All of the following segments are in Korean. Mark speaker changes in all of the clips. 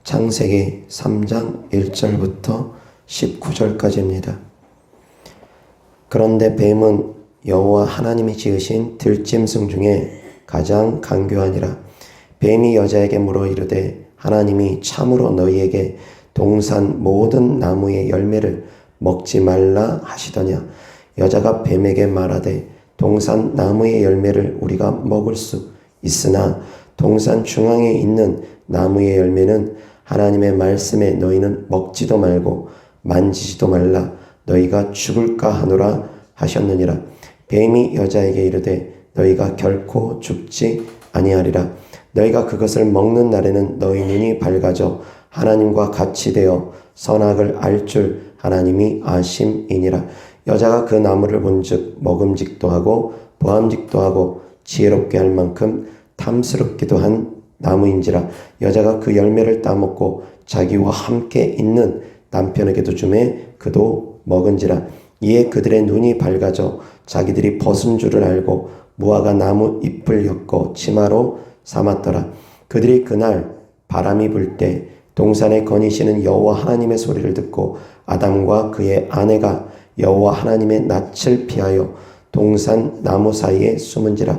Speaker 1: 창세기 3장 1절부터 19절까지입니다. 그런데 뱀은 여호와 하나님이 지으신 들짐승 중에 가장 간교하니라. 뱀이 여자에게 물어 이르되 하나님이 참으로 너희에게 동산 모든 나무의 열매를 먹지 말라 하시더냐. 여자가 뱀에게 말하되 동산 나무의 열매를 우리가 먹을 수 있으나 동산 중앙에 있는 나무의 열매는 하나님의 말씀에 너희는 먹지도 말고 만지지도 말라 너희가 죽을까 하노라 하셨느니라. 뱀이 여자에게 이르되 너희가 결코 죽지 아니하리라. 너희가 그것을 먹는 날에는 너희 눈이 밝아져 하나님과 같이 되어 선악을 알 줄 하나님이 아심이니라. 여자가 그 나무를 본즉 먹음직도 하고 보암직도 하고 지혜롭게 할 만큼 탐스럽기도 한 나무인지라. 여자가 그 열매를 따먹고 자기와 함께 있는 남편에게도 주매 그도 먹은지라. 이에 그들의 눈이 밝아져 자기들이 벗은 줄을 알고 무화과 나무 잎을 엮어 치마로 삼았더라. 그들이 그날 바람이 불 때 동산에 거니시는 여호와 하나님의 소리를 듣고 아담과 그의 아내가 여호와 하나님의 낯을 피하여 동산 나무 사이에 숨은지라.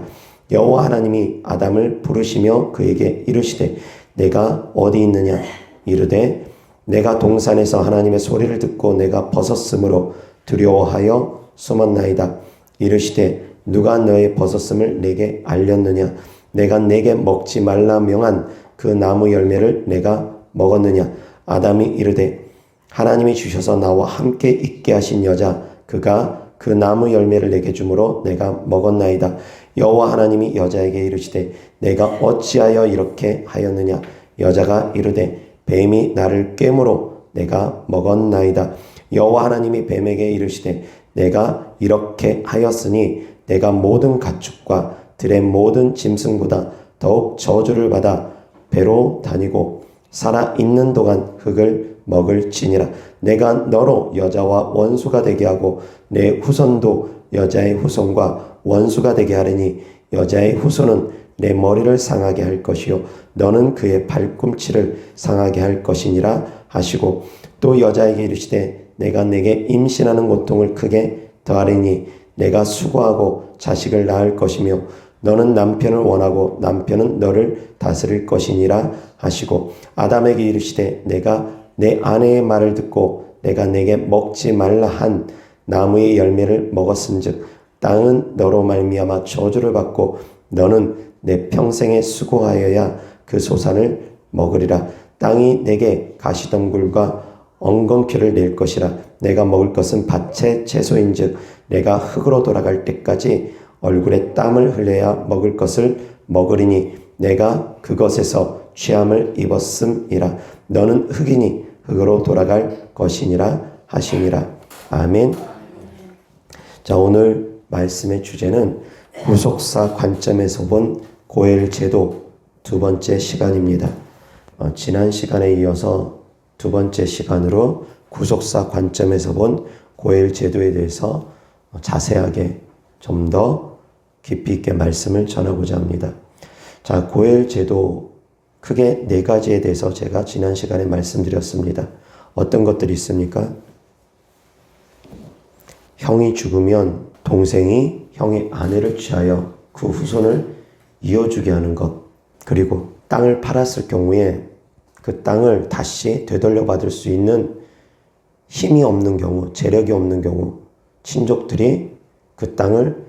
Speaker 1: 여호와 하나님이 아담을 부르시며 그에게 이르시되 내가 어디 있느냐. 이르되 내가 동산에서 하나님의 소리를 듣고 내가 벗었으므로 두려워하여 숨었나이다. 이르시되 누가 너의 벗었음을 내게 알렸느냐. 내가 내게 먹지 말라 명한 그 나무 열매를 내가 먹었느냐. 아담이 이르되 하나님이 주셔서 나와 함께 있게 하신 여자 그가 그 나무 열매를 내게 주므로 내가 먹었나이다. 여호와 하나님이 여자에게 이르시되 내가 어찌하여 이렇게 하였느냐. 여자가 이르되 뱀이 나를 꿰므로 내가 먹었나이다. 여호와 하나님이 뱀에게 이르시되 내가 이렇게 하였으니 내가 모든 가축과 들의 모든 짐승보다 더욱 저주를 받아 배로 다니고 살아있는 동안 흙을 먹을지니라. 내가 너로 여자와 원수가 되게 하고 내 후손도 여자의 후손과 원수가 되게 하리니 여자의 후손은 내 머리를 상하게 할 것이요 너는 그의 발꿈치를 상하게 할 것이니라 하시고 또 여자에게 이르시되 내가 내게 임신하는 고통을 크게 더하리니 내가 수고하고 자식을 낳을 것이며 너는 남편을 원하고 남편은 너를 다스릴 것이니라 하시고 아담에게 이르시되 내가 내 아내의 말을 듣고 내가 내게 먹지 말라 한 나무의 열매를 먹었은즉 땅은 너로 말미암아 저주를 받고 너는 내 평생에 수고하여야 그 소산을 먹으리라. 땅이 내게 가시덤굴과 엉겅퀴를 낼 것이라. 내가 먹을 것은 밭의 채소인즉 내가 흙으로 돌아갈 때까지 얼굴에 땀을 흘려야 먹을 것을 먹으리니 내가 그것에서 취함을 입었음이라. 너는 흙이니 흙으로 돌아갈 것이니라 하시니라. 아멘. 자, 오늘 말씀의 주제는 구속사 관점에서 본 고엘 제도 두 번째 시간입니다. 지난 시간에 이어서 두 번째 시간으로 구속사 관점에서 본 고엘 제도에 대해서 자세하게 좀 더 깊이 있게 말씀을 전하고자 합니다. 자, 고엘 제도 크게 네 가지에 대해서 제가 지난 시간에 말씀드렸습니다. 어떤 것들이 있습니까? 형이 죽으면 동생이 형의 아내를 취하여 그 후손을 이어주게 하는 것. 그리고 땅을 팔았을 경우에 그 땅을 다시 되돌려 받을 수 있는 힘이 없는 경우, 재력이 없는 경우 친족들이 그 땅을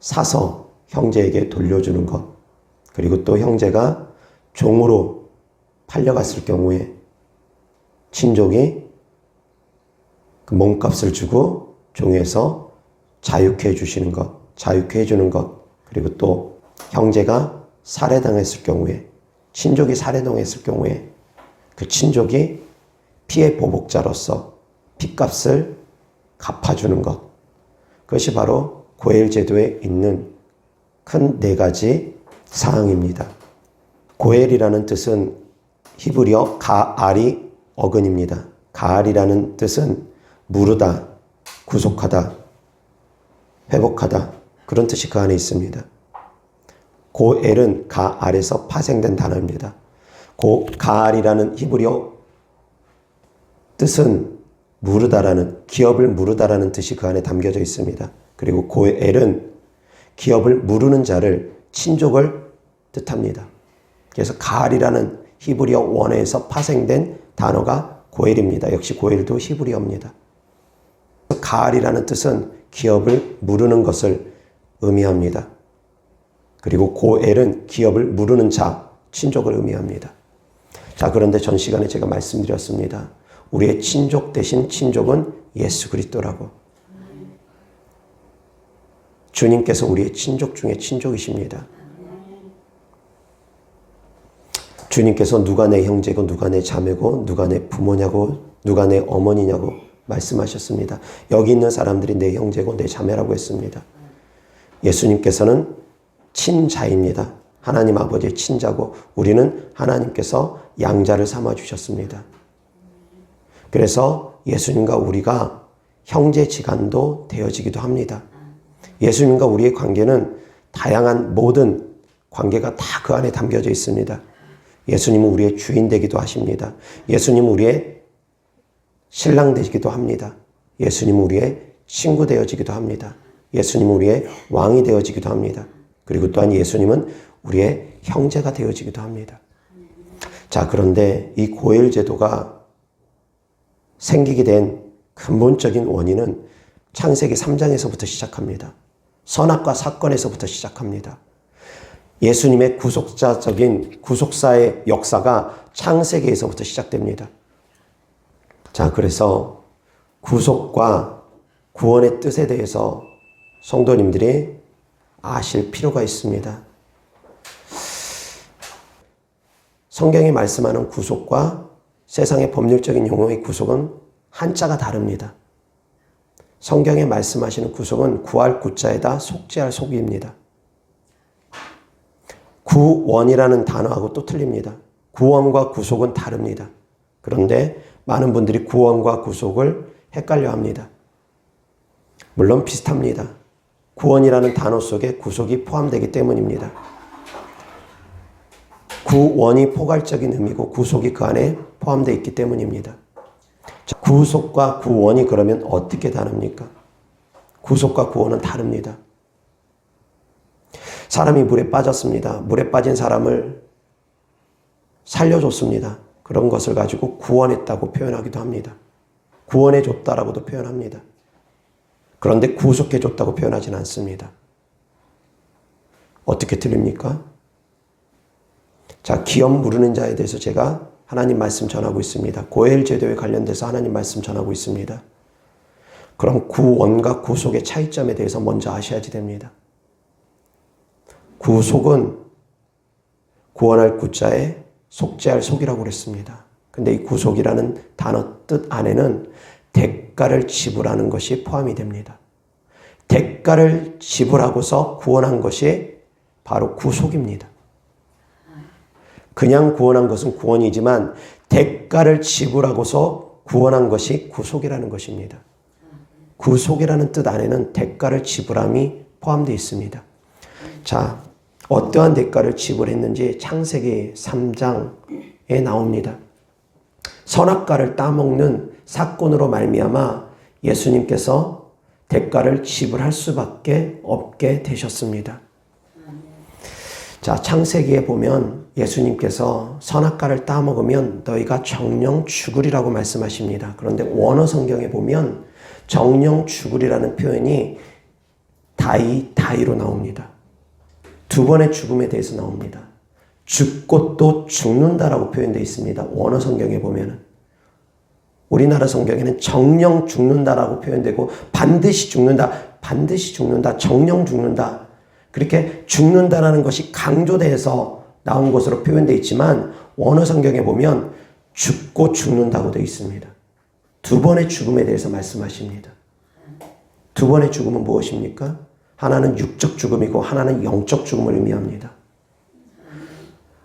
Speaker 1: 사서 형제에게 돌려주는 것. 그리고 또 형제가 종으로 팔려갔을 경우에 친족이 그 몸값을 주고 종에서 자유케 해주시는 것, 자유케 해주는 것. 그리고 또 형제가 살해당했을 경우에, 친족이 살해당했을 경우에 그 친족이 피해 보복자로서 핏값을 갚아주는 것. 그것이 바로 고엘 제도에 있는 큰 네 가지 사항입니다. 고엘이라는 뜻은 히브리어 가알이 어근입니다. 가알이라는 뜻은 무르다, 구속하다, 회복하다, 그런 뜻이 그 안에 있습니다. 고엘은 가알에서 파생된 단어입니다. 가알이라는 히브리어 뜻은 무르다라는, 기업을 무르다라는 뜻이 그 안에 담겨져 있습니다. 그리고 고엘은 기업을 무르는 자를, 친족을 뜻합니다. 그래서 가알이라는 히브리어 원어에서 파생된 단어가 고엘입니다. 역시 고엘도 히브리어입니다. 가알이라는 뜻은 기업을 무르는 것을 의미합니다. 그리고 고엘은 기업을 무르는 자, 친족을 의미합니다. 자, 그런데 전 시간에 제가 말씀드렸습니다. 우리의 친족 대신 친족은 예수 그리스도라고. 주님께서 우리의 친족 중에 친족이십니다. 주님께서 누가 내 형제고 누가 내 자매고 누가 내 부모냐고 누가 내 어머니냐고 말씀하셨습니다. 여기 있는 사람들이 내 형제고 내 자매라고 했습니다. 예수님께서는 친자입니다. 하나님 아버지의 친자고 우리는 하나님께서 양자를 삼아 주셨습니다. 그래서 예수님과 우리가 형제지간도 되어지기도 합니다. 예수님과 우리의 관계는 다양한 모든 관계가 다 그 안에 담겨져 있습니다. 예수님은 우리의 주인 되기도 하십니다. 예수님은 우리의 신랑 되기도 합니다. 예수님은 우리의 친구 되어지기도 합니다. 예수님은 우리의 왕이 되어지기도 합니다. 그리고 또한 예수님은 우리의 형제가 되어지기도 합니다. 자, 그런데 이 고엘 제도가 생기게 된 근본적인 원인은 창세기 3장에서부터 시작합니다. 선악과 사건에서부터 시작합니다. 예수님의 구속사의 역사가 창세기에서부터 시작됩니다. 자, 그래서 구속과 구원의 뜻에 대해서 성도님들이 아실 필요가 있습니다. 성경이 말씀하는 구속과 세상의 법률적인 용어의 구속은 한자가 다릅니다. 성경에 말씀하시는 구속은 구할 구자에다 속죄할 속입니다. 구원이라는 단어하고 또 틀립니다. 구원과 구속은 다릅니다. 그런데 많은 분들이 구원과 구속을 헷갈려 합니다. 물론 비슷합니다. 구원이라는 단어 속에 구속이 포함되기 때문입니다. 구원이 포괄적인 의미고 구속이 그 안에 포함되어 있기 때문입니다. 구속과 구원이 그러면 어떻게 다릅니까? 구속과 구원은 다릅니다. 사람이 물에 빠졌습니다. 물에 빠진 사람을 살려줬습니다. 그런 것을 가지고 구원했다고 표현하기도 합니다. 구원해줬다라고도 표현합니다. 그런데 구속해줬다고 표현하지는 않습니다. 어떻게 틀립니까? 자, 기업 무르는 자에 대해서 제가 하나님 말씀 전하고 있습니다. 고엘 제도에 관련돼서 하나님 말씀 전하고 있습니다. 그럼 구원과 구속의 차이점에 대해서 먼저 아셔야지 됩니다. 구속은 구원할 구자에 속죄할 속이라고 그랬습니다. 근데 이 구속이라는 단어 뜻 안에는 대가를 지불하는 것이 포함이 됩니다. 대가를 지불하고서 구원한 것이 바로 구속입니다. 그냥 구원한 것은 구원이지만 대가를 지불하고서 구원한 것이 구속이라는 것입니다. 구속이라는 뜻 안에는 대가를 지불함이 포함되어 있습니다. 자, 어떠한 대가를 지불했는지 창세기 3장에 나옵니다. 선악과를 따먹는 사건으로 말미암아 예수님께서 대가를 지불할 수밖에 없게 되셨습니다. 자, 창세기에 보면 예수님께서 선악과를 따먹으면 너희가 정령 죽으리라고 말씀하십니다. 그런데 원어 성경에 보면 정령 죽으리라는 표현이 다이로 나옵니다. 두 번의 죽음에 대해서 나옵니다. 죽고 또 죽는다라고 표현되어 있습니다. 원어 성경에 보면은. 우리나라 성경에는 정령 죽는다라고 표현되고 반드시 죽는다, 정령 죽는다. 그렇게 죽는다라는 것이 강조돼서 나온 것으로 표현되어 있지만 원어 성경에 보면 죽고 죽는다고 되어 있습니다. 두 번의 죽음에 대해서 말씀하십니다. 두 번의 죽음은 무엇입니까? 하나는 육적 죽음이고 하나는 영적 죽음을 의미합니다.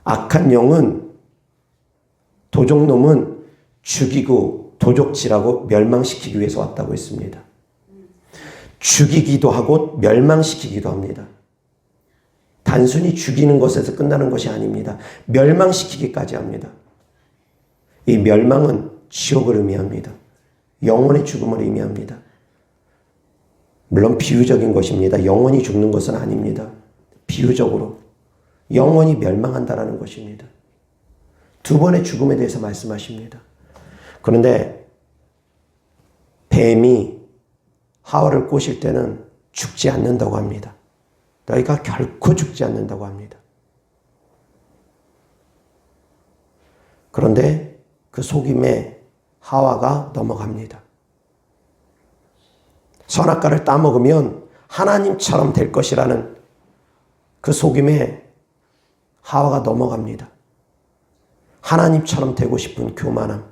Speaker 1: 악한 영은 도적놈은 죽이고 도적질하고 멸망시키기 위해서 왔다고 했습니다. 죽이기도 하고 멸망시키기도 합니다. 단순히 죽이는 것에서 끝나는 것이 아닙니다. 멸망시키기까지 합니다. 이 멸망은 지옥을 의미합니다. 영원의 죽음을 의미합니다. 물론 비유적인 것입니다. 영원히 죽는 것은 아닙니다. 비유적으로 영원히 멸망한다라는 것입니다. 두 번의 죽음에 대해서 말씀하십니다. 그런데 뱀이 하와를 꼬실 때는 죽지 않는다고 합니다. 너희가 결코 죽지 않는다고 합니다. 그런데 그 속임에 하와가 넘어갑니다. 선악과를 따먹으면 하나님처럼 될 것이라는 그 속임에 하와가 넘어갑니다. 하나님처럼 되고 싶은 교만함.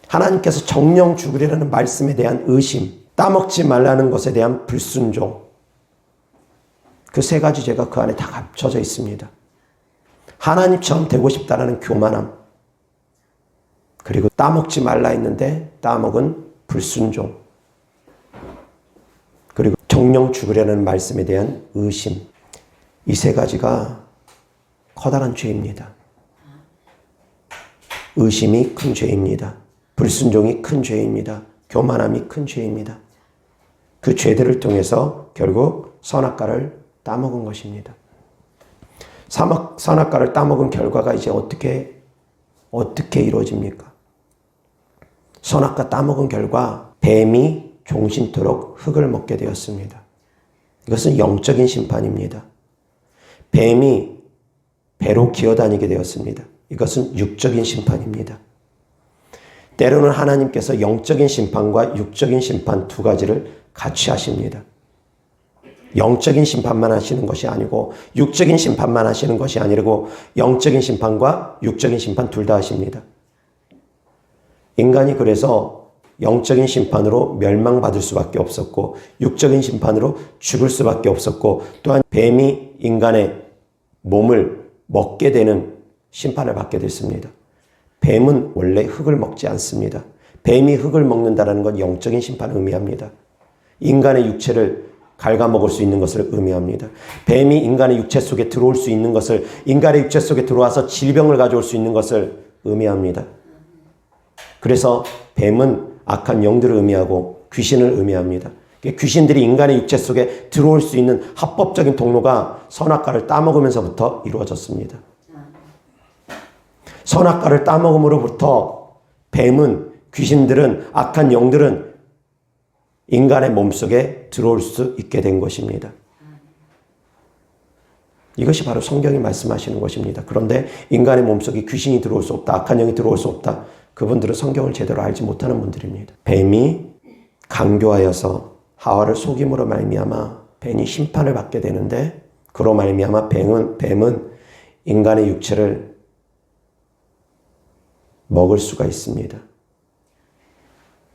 Speaker 1: 하나님께서 정령 죽으리라는 말씀에 대한 의심. 따먹지 말라는 것에 대한 불순종. 그 세 가지 죄가 그 안에 다 합쳐져 있습니다. 하나님처럼 되고 싶다라는 교만함. 그리고 따먹지 말라 했는데 따먹은 불순종. 그리고 정령 죽으려는 말씀에 대한 의심. 이 세 가지가 커다란 죄입니다. 의심이 큰 죄입니다. 불순종이 큰 죄입니다. 교만함이 큰 죄입니다. 그 죄들을 통해서 결국 선악과를 따먹은 것입니다. 선악과를 따먹은 결과가 이제 어떻게 이루어집니까? 선악과 따먹은 결과 뱀이 종신토록 흙을 먹게 되었습니다. 이것은 영적인 심판입니다. 뱀이 배로 기어다니게 되었습니다. 이것은 육적인 심판입니다. 때로는 하나님께서 영적인 심판과 육적인 심판 두 가지를 같이 하십니다. 영적인 심판만 하시는 것이 아니고 육적인 심판만 하시는 것이 아니고 영적인 심판과 육적인 심판 둘 다 하십니다. 인간이 그래서 영적인 심판으로 멸망받을 수밖에 없었고 육적인 심판으로 죽을 수밖에 없었고 또한 뱀이 인간의 몸을 먹게 되는 심판을 받게 됐습니다. 뱀은 원래 흙을 먹지 않습니다. 뱀이 흙을 먹는다는 건 영적인 심판을 의미합니다. 인간의 육체를 갉아먹을 수 있는 것을 의미합니다. 뱀이 인간의 육체 속에 들어올 수 있는 것을, 인간의 육체 속에 들어와서 질병을 가져올 수 있는 것을 의미합니다. 그래서 뱀은 악한 영들을 의미하고 귀신을 의미합니다. 귀신들이 인간의 육체 속에 들어올 수 있는 합법적인 통로가 선악과를 따먹으면서부터 이루어졌습니다. 선악과를 따먹음으로부터 뱀은, 귀신들은, 악한 영들은 인간의 몸속에 들어올 수 있게 된 것입니다. 이것이 바로 성경이 말씀하시는 것입니다. 그런데 인간의 몸속에 귀신이 들어올 수 없다, 악한 영이 들어올 수 없다. 그분들은 성경을 제대로 알지 못하는 분들입니다. 뱀이 강교하여서 하와를 속임으로 말미암아 뱀이 심판을 받게 되는데 그로 말미암아 뱀은 인간의 육체를 먹을 수가 있습니다.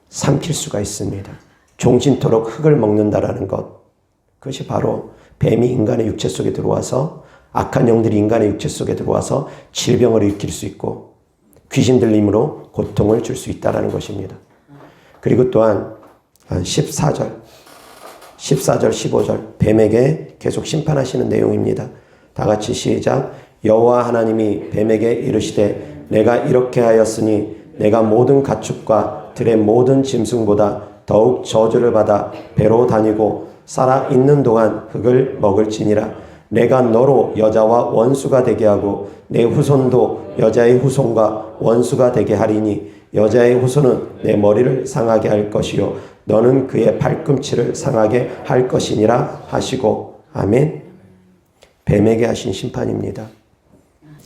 Speaker 1: 삼킬 수가 있습니다. 종신토록 흙을 먹는다라는 것. 그것이 바로 뱀이 인간의 육체 속에 들어와서 악한 영들이 인간의 육체 속에 들어와서 질병을 일으킬 수 있고 귀신 들림으로 고통을 줄 수 있다는 것입니다. 그리고 또한 14절, 15절 뱀에게 계속 심판하시는 내용입니다. 다 같이 시작. 여호와 하나님이 뱀에게 이르시되 내가 이렇게 하였으니 내가 모든 가축과 들의 모든 짐승보다 더욱 저주를 받아 배로 다니고 살아 있는 동안 흙을 먹을지니라. 내가 너로 여자와 원수가 되게 하고 내 후손도 여자의 후손과 원수가 되게 하리니 여자의 후손은 내 머리를 상하게 할 것이요 너는 그의 발꿈치를 상하게 할 것이니라 하시고. 아멘. 뱀에게 하신 심판입니다.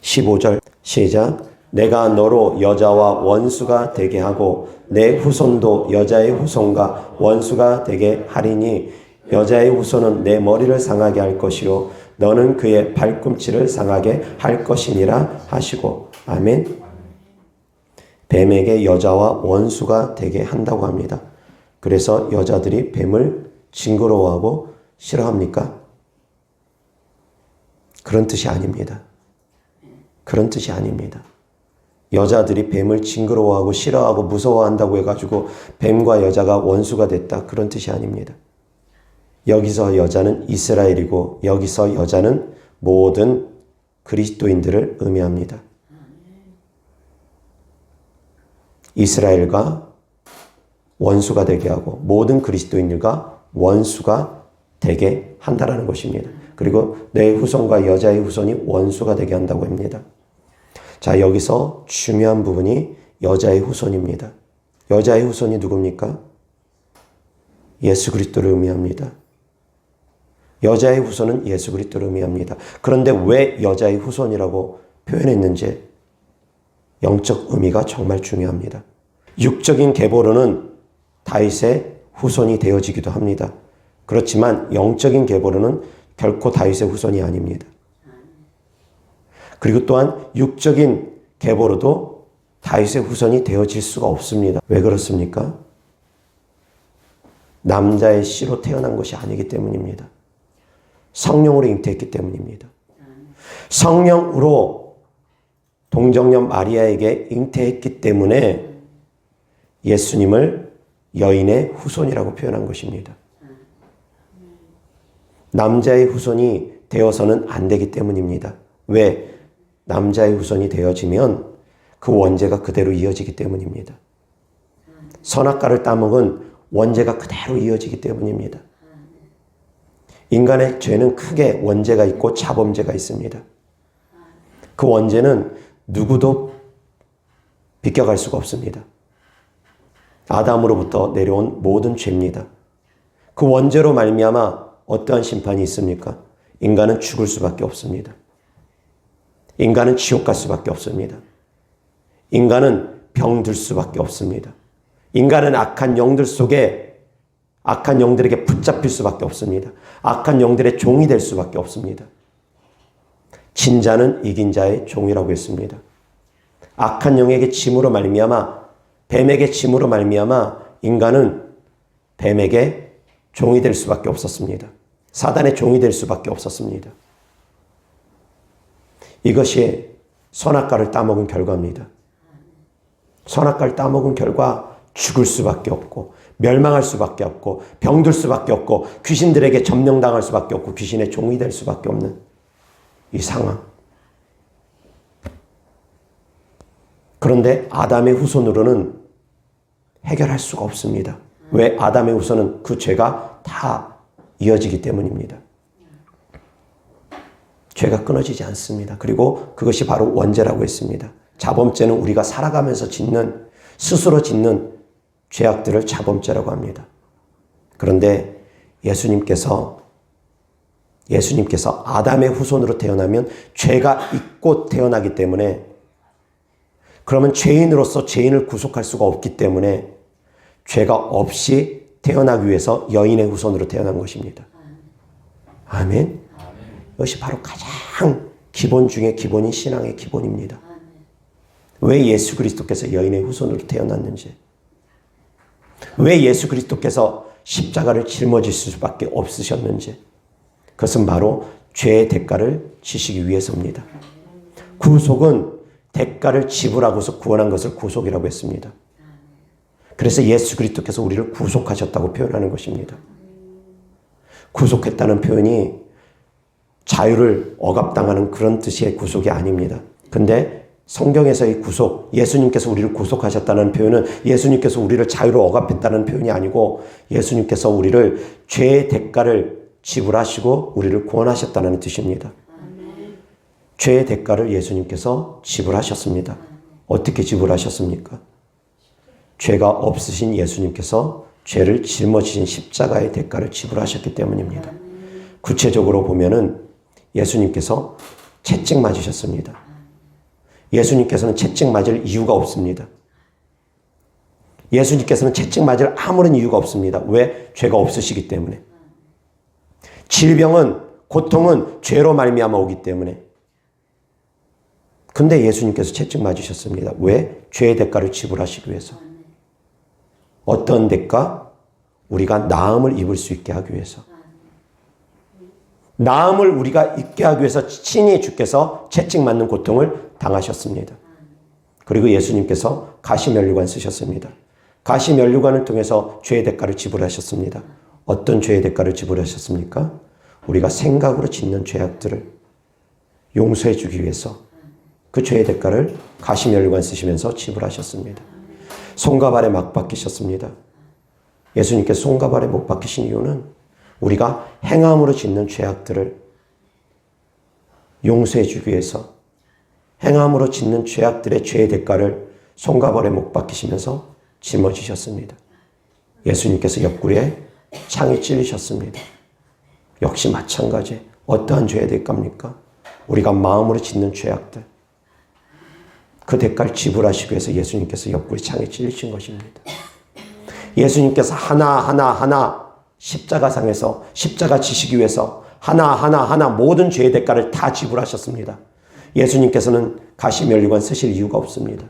Speaker 1: 15절 시작. 내가 너로 여자와 원수가 되게 하고 내 후손도 여자의 후손과 원수가 되게 하리니 여자의 후손은 내 머리를 상하게 할 것이요 너는 그의 발꿈치를 상하게 할 것이니라 하시고. 아멘. 뱀에게 여자와 원수가 되게 한다고 합니다. 그래서 여자들이 뱀을 징그러워하고 싫어합니까? 그런 뜻이 아닙니다. 그런 뜻이 아닙니다. 여자들이 뱀을 징그러워하고 싫어하고 무서워한다고 해가지고 뱀과 여자가 원수가 됐다. 그런 뜻이 아닙니다. 여기서 여자는 이스라엘이고 여기서 여자는 모든 그리스도인들을 의미합니다. 이스라엘과 원수가 되게 하고 모든 그리스도인들과 원수가 되게 한다라는 것입니다. 그리고 내 후손과 여자의 후손이 원수가 되게 한다고 합니다. 자, 여기서 중요한 부분이 여자의 후손입니다. 여자의 후손이 누굽니까? 예수 그리스도를 의미합니다. 여자의 후손은 예수 그리스도를 의미합니다. 그런데 왜 여자의 후손이라고 표현했는지 영적 의미가 정말 중요합니다. 육적인 계보로는 다윗의 후손이 되어지기도 합니다. 그렇지만 영적인 계보로는 결코 다윗의 후손이 아닙니다. 그리고 또한 육적인 계보로도 다윗의 후손이 되어질 수가 없습니다. 왜 그렇습니까? 남자의 씨로 태어난 것이 아니기 때문입니다. 성령으로 잉태했기 때문입니다. 성령으로 동정녀 마리아에게 잉태했기 때문에 예수님을 여인의 후손이라고 표현한 것입니다. 남자의 후손이 되어서는 안 되기 때문입니다. 왜? 남자의 후손이 되어지면 그 원죄가 그대로 이어지기 때문입니다. 선악과를 따먹은 원죄가 그대로 이어지기 때문입니다. 인간의 죄는 크게 원죄가 있고 자범죄가 있습니다. 그 원죄는 누구도 비껴갈 수가 없습니다. 아담으로부터 내려온 모든 죄입니다. 그 원죄로 말미암아 어떠한 심판이 있습니까? 인간은 죽을 수밖에 없습니다. 인간은 지옥 갈 수밖에 없습니다. 인간은 병들 수밖에 없습니다. 인간은 악한 영들 속에 악한 영들에게 붙잡힐 수밖에 없습니다. 악한 영들의 종이 될 수밖에 없습니다. 진 자는 이긴 자의 종이라고 했습니다. 악한 영에게 짐으로 말미암아 뱀에게 짐으로 말미암아 인간은 뱀에게 종이 될 수밖에 없었습니다. 사단의 종이 될 수밖에 없었습니다. 이것이 선악과를 따먹은 결과입니다. 선악과를 따먹은 결과 죽을 수밖에 없고 멸망할 수밖에 없고 병들 수밖에 없고 귀신들에게 점령당할 수밖에 없고 귀신의 종이 될 수밖에 없는 이 상황. 그런데 아담의 후손으로는 해결할 수가 없습니다. 왜? 아담의 후손은 그 죄가 다 이어지기 때문입니다. 죄가 끊어지지 않습니다. 그리고 그것이 바로 원죄라고 했습니다. 자범죄는 우리가 살아가면서 짓는, 스스로 짓는 죄악들을 자범죄라고 합니다. 그런데 예수님께서 아담의 후손으로 태어나면 죄가 있고 태어나기 때문에, 그러면 죄인으로서 죄인을 구속할 수가 없기 때문에 죄가 없이 태어나기 위해서 여인의 후손으로 태어난 것입니다. 아멘. 이것이 바로 가장 기본 중에 기본인 신앙의 기본입니다. 왜 예수 그리스도께서 여인의 후손으로 태어났는지, 왜 예수 그리스도께서 십자가를 짊어질 수밖에 없으셨는지, 그것은 바로 죄의 대가를 지시기 위해서입니다. 구속은 대가를 지불하고서 구원한 것을 구속이라고 했습니다. 그래서 예수 그리스도께서 우리를 구속하셨다고 표현하는 것입니다. 구속했다는 표현이 자유를 억압당하는 그런 뜻의 구속이 아닙니다. 근데 성경에서의 구속, 예수님께서 우리를 구속하셨다는 표현은 예수님께서 우리를 자유로 억압했다는 표현이 아니고 예수님께서 우리를 죄의 대가를 지불하시고 우리를 구원하셨다는 뜻입니다. 죄의 대가를 예수님께서 지불하셨습니다. 어떻게 지불하셨습니까? 죄가 없으신 예수님께서 죄를 짊어지신 십자가의 대가를 지불하셨기 때문입니다. 구체적으로 보면은 예수님께서 채찍 맞으셨습니다. 예수님께서는 채찍 맞을 이유가 없습니다. 예수님께서는 채찍 맞을 아무런 이유가 없습니다. 왜? 죄가 없으시기 때문에. 질병은, 고통은 죄로 말미암아 오기 때문에. 근데 예수님께서 채찍 맞으셨습니다. 왜? 죄의 대가를 지불하시기 위해서. 어떤 대가? 우리가 나음을 입을 수 있게 하기 위해서. 나음을 우리가 입게 하기 위해서 친히 주께서 채찍 맞는 고통을 당하셨습니다. 그리고 예수님께서 가시면류관 쓰셨습니다. 가시면류관을 통해서 죄의 대가를 지불하셨습니다. 어떤 죄의 대가를 지불하셨습니까? 우리가 생각으로 짓는 죄악들을 용서해 주기 위해서 그 죄의 대가를 가시면류관 쓰시면서 지불하셨습니다. 손과 발에 막 박히셨습니다. 예수님께서 손과 발에 못 박히신 이유는 우리가 행함으로 짓는 죄악들을 용서해 주기 위해서 행함으로 짓는 죄악들의 죄의 대가를 손과 발에 못 박히시면서 짊어지셨습니다. 예수님께서 옆구리에 창에 찔리셨습니다. 역시 마찬가지. 어떠한 죄의 대가입니까? 우리가 마음으로 짓는 죄악들. 그 대가를 지불하시기 위해서 예수님께서 옆구리 창에 찔리신 것입니다. 예수님께서 하나 십자가상에서 십자가 지시기 위해서 하나 모든 죄의 대가를 다 지불하셨습니다. 예수님께서는 가시면류관 쓰실 이유가 없습니다.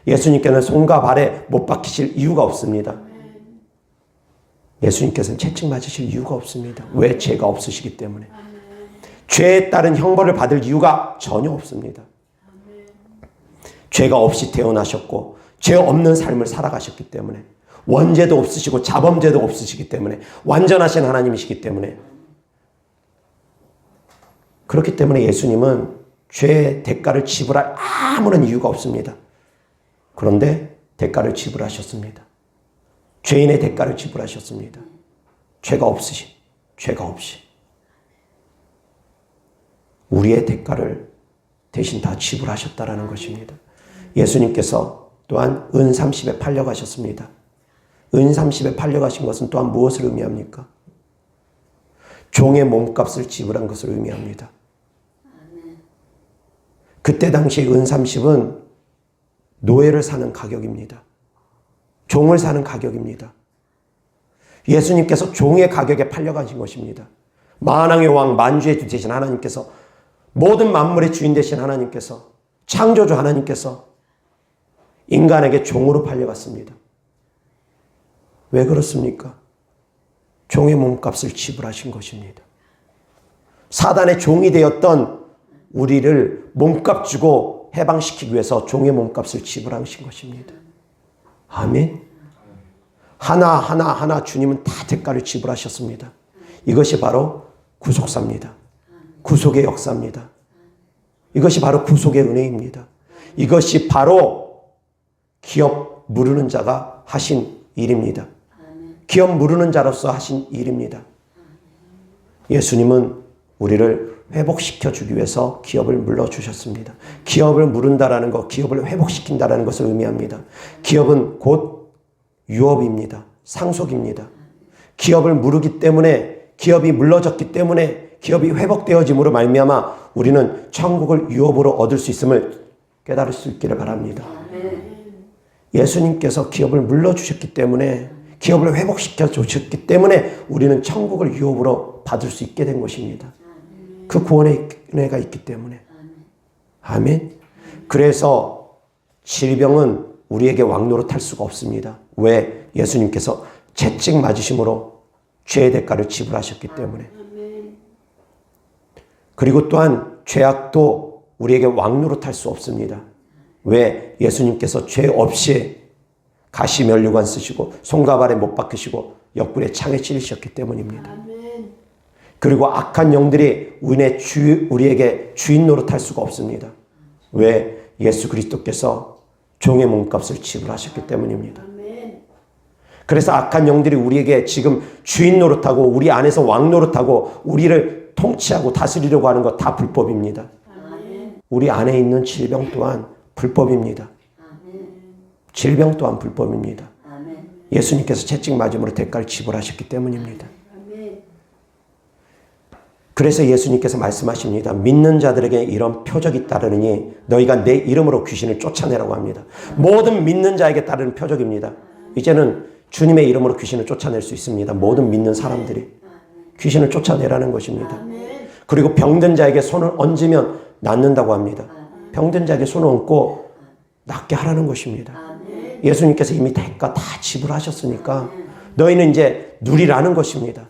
Speaker 1: 예수님께서는 손과 발에 못 박히실 이유가 없습니다. 예수님께서는 채찍 맞으실 이유가 없습니다. 왜? 죄가 없으시기 때문에. 죄에 따른 형벌을 받을 이유가 전혀 없습니다. 죄가 없이 태어나셨고 죄 없는 삶을 살아가셨기 때문에, 원죄도 없으시고 자범죄도 없으시기 때문에, 완전하신 하나님이시기 때문에, 그렇기 때문에 예수님은 죄의 대가를 지불할 아무런 이유가 없습니다. 그런데 대가를 지불하셨습니다. 죄인의 대가를 지불하셨습니다. 죄가 없이 우리의 대가를 대신 다 지불하셨다라는 것입니다. 예수님께서 또한 은 30에 팔려가셨습니다. 은 30에 팔려가신 것은 또한 무엇을 의미합니까? 종의 몸값을 지불한 것을 의미합니다. 그때 당시 은 30은 노예를 사는 가격입니다. 종을 사는 가격입니다. 예수님께서 종의 가격에 팔려가신 것입니다. 만왕의 왕, 만주의 주 되신 하나님께서, 모든 만물의 주인 되신 하나님께서, 창조주 하나님께서 인간에게 종으로 팔려갔습니다. 왜 그렇습니까? 종의 몸값을 지불하신 것입니다. 사단의 종이 되었던 우리를 몸값 주고 해방시키기 위해서 종의 몸값을 지불하신 것입니다. 아멘. 하나 주님은 다 대가를 지불하셨습니다. 이것이 바로 구속사입니다. 구속의 역사입니다. 이것이 바로 구속의 은혜입니다. 이것이 바로 기업 무르는 자가 하신 일입니다. 기업 무르는 자로서 하신 일입니다. 예수님은 우리를 회복시켜 주기 위해서 기업을 물러주셨습니다. 기업을 무른다라는 것, 기업을 회복시킨다라는 것을 의미합니다. 기업은 곧 유업입니다. 상속입니다. 기업을 무르기 때문에, 기업이 물러졌기 때문에, 기업이 회복되어짐으로 말미암아 우리는 천국을 유업으로 얻을 수 있음을 깨달을 수 있기를 바랍니다. 예수님께서 기업을 물러주셨기 때문에, 기업을 회복시켜 주셨기 때문에 우리는 천국을 유업으로 받을 수 있게 된 것입니다. 그 구원의 은혜가 있기 때문에. 아멘. 그래서 질병은 우리에게 왕노릇할 수가 없습니다. 왜? 예수님께서 채찍 맞으심으로 죄의 대가를 지불하셨기 때문에. 그리고 또한 죄악도 우리에게 왕노릇할 수 없습니다. 왜? 예수님께서 죄 없이 가시면류관 쓰시고 손과 발에 못 박히시고 옆구리에 창에 찔리셨기 때문입니다. 그리고 악한 영들이 우리에게 주인 노릇할 수가 없습니다. 왜? 예수 그리스도께서 종의 몸값을 지불하셨기 때문입니다. 그래서 악한 영들이 우리에게 지금 주인 노릇하고 우리 안에서 왕 노릇하고 우리를 통치하고 다스리려고 하는 것 다 불법입니다. 우리 안에 있는 질병 또한 불법입니다. 질병 또한 불법입니다. 예수님께서 채찍 맞음으로 대가를 지불하셨기 때문입니다. 그래서 예수님께서 말씀하십니다. 믿는 자들에게 이런 표적이 따르느니 너희가 내 이름으로 귀신을 쫓아내라고 합니다. 모든 믿는 자에게 따르는 표적입니다. 이제는 주님의 이름으로 귀신을 쫓아낼 수 있습니다. 모든 믿는 사람들이 귀신을 쫓아내라는 것입니다. 그리고 병든 자에게 손을 얹으면 낫는다고 합니다. 병든 자에게 손을 얹고 낫게 하라는 것입니다. 예수님께서 이미 대가 다 지불하셨으니까 너희는 이제 누리라는 것입니다.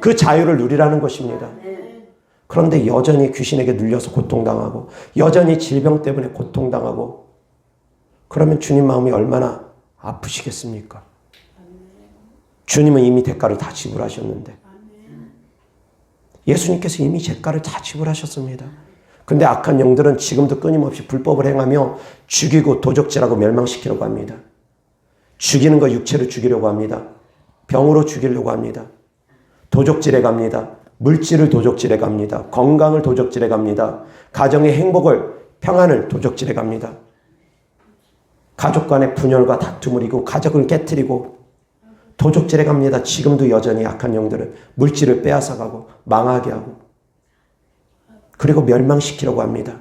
Speaker 1: 그 자유를 누리라는 것입니다. 그런데 여전히 귀신에게 눌려서 고통당하고 여전히 질병 때문에 고통당하고 그러면 주님 마음이 얼마나 아프시겠습니까? 주님은 이미 대가를 다 지불하셨는데, 예수님께서 이미 대가를 다 지불하셨습니다. 근데 악한 영들은 지금도 끊임없이 불법을 행하며 죽이고 도적질하고 멸망시키려고 합니다. 죽이는 거 육체로 죽이려고 합니다. 병으로 죽이려고 합니다. 도적질해 갑니다. 물질을 도적질해 갑니다. 건강을 도적질해 갑니다. 가정의 행복을, 평안을 도적질해 갑니다. 가족 간의 분열과 다툼을 이고 가족을 깨트리고 도적질해 갑니다. 지금도 여전히 악한 영들은 물질을 빼앗아가고 망하게 하고, 그리고 멸망시키려고 합니다.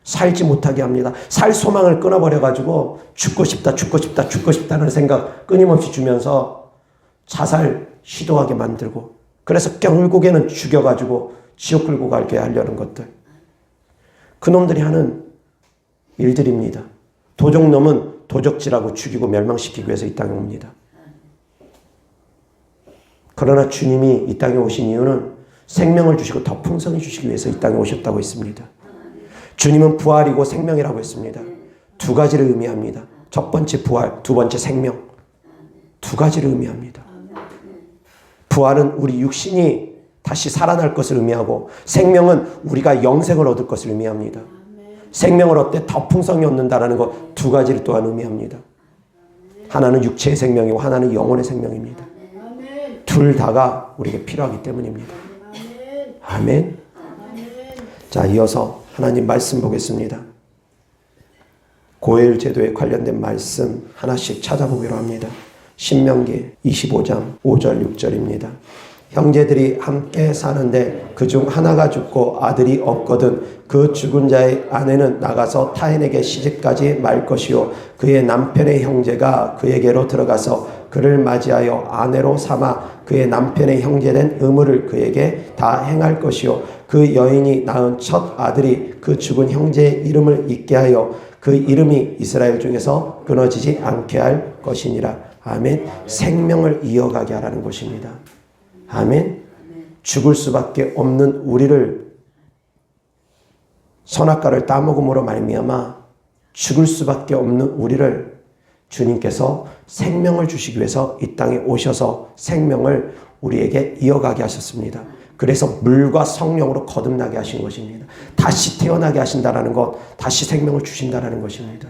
Speaker 1: 살지 못하게 합니다. 살 소망을 끊어버려가지고 죽고 싶다는 생각 끊임없이 주면서 자살 시도하게 만들고, 그래서 결국에는 죽여가지고 지옥 끌고 가게 하려는 것들, 그놈들이 하는 일들입니다. 도적놈은 도적질하고 죽이고 멸망시키기 위해서 이 땅에 옵니다. 그러나 주님이 이 땅에 오신 이유는 생명을 주시고 더 풍성히 주시기 위해서 이 땅에 오셨다고 했습니다. 주님은 부활이고 생명이라고 했습니다. 두 가지를 의미합니다. 첫 번째 부활, 두 번째 생명. 두 가지를 의미합니다. 부활은 우리 육신이 다시 살아날 것을 의미하고, 생명은 우리가 영생을 얻을 것을 의미합니다. 생명을 얻되 더 풍성히 얻는다는 것, 두 가지를 또한 의미합니다. 하나는 육체의 생명이고 하나는 영혼의 생명입니다. 둘 다가 우리에게 필요하기 때문입니다. 아멘. 자, 이어서 하나님 말씀 보겠습니다. 고엘 제도에 관련된 말씀 하나씩 찾아보기로 합니다. 신명기 25장 5절 6절입니다. 형제들이 함께 사는데 그중 하나가 죽고 아들이 없거든 그 죽은 자의 아내는 나가서 타인에게 시집가지 말 것이요 그의 남편의 형제가 그에게로 들어가서 그를 맞이하여 아내로 삼아 그의 남편의 형제된 의무를 그에게 다 행할 것이요 그 여인이 낳은 첫 아들이 그 죽은 형제의 이름을 잊게 하여 그 이름이 이스라엘 중에서 끊어지지 않게 할 것이니라. 아멘. 생명을 이어가게 하라는 것입니다. 아멘. 죽을 수밖에 없는 우리를, 선악과를 따먹음으로 말미암아 죽을 수밖에 없는 우리를 주님께서 생명을 주시기 위해서 이 땅에 오셔서 생명을 우리에게 이어가게 하셨습니다. 그래서 물과 성령으로 거듭나게 하신 것입니다. 다시 태어나게 하신다는 것, 다시 생명을 주신다는 것입니다.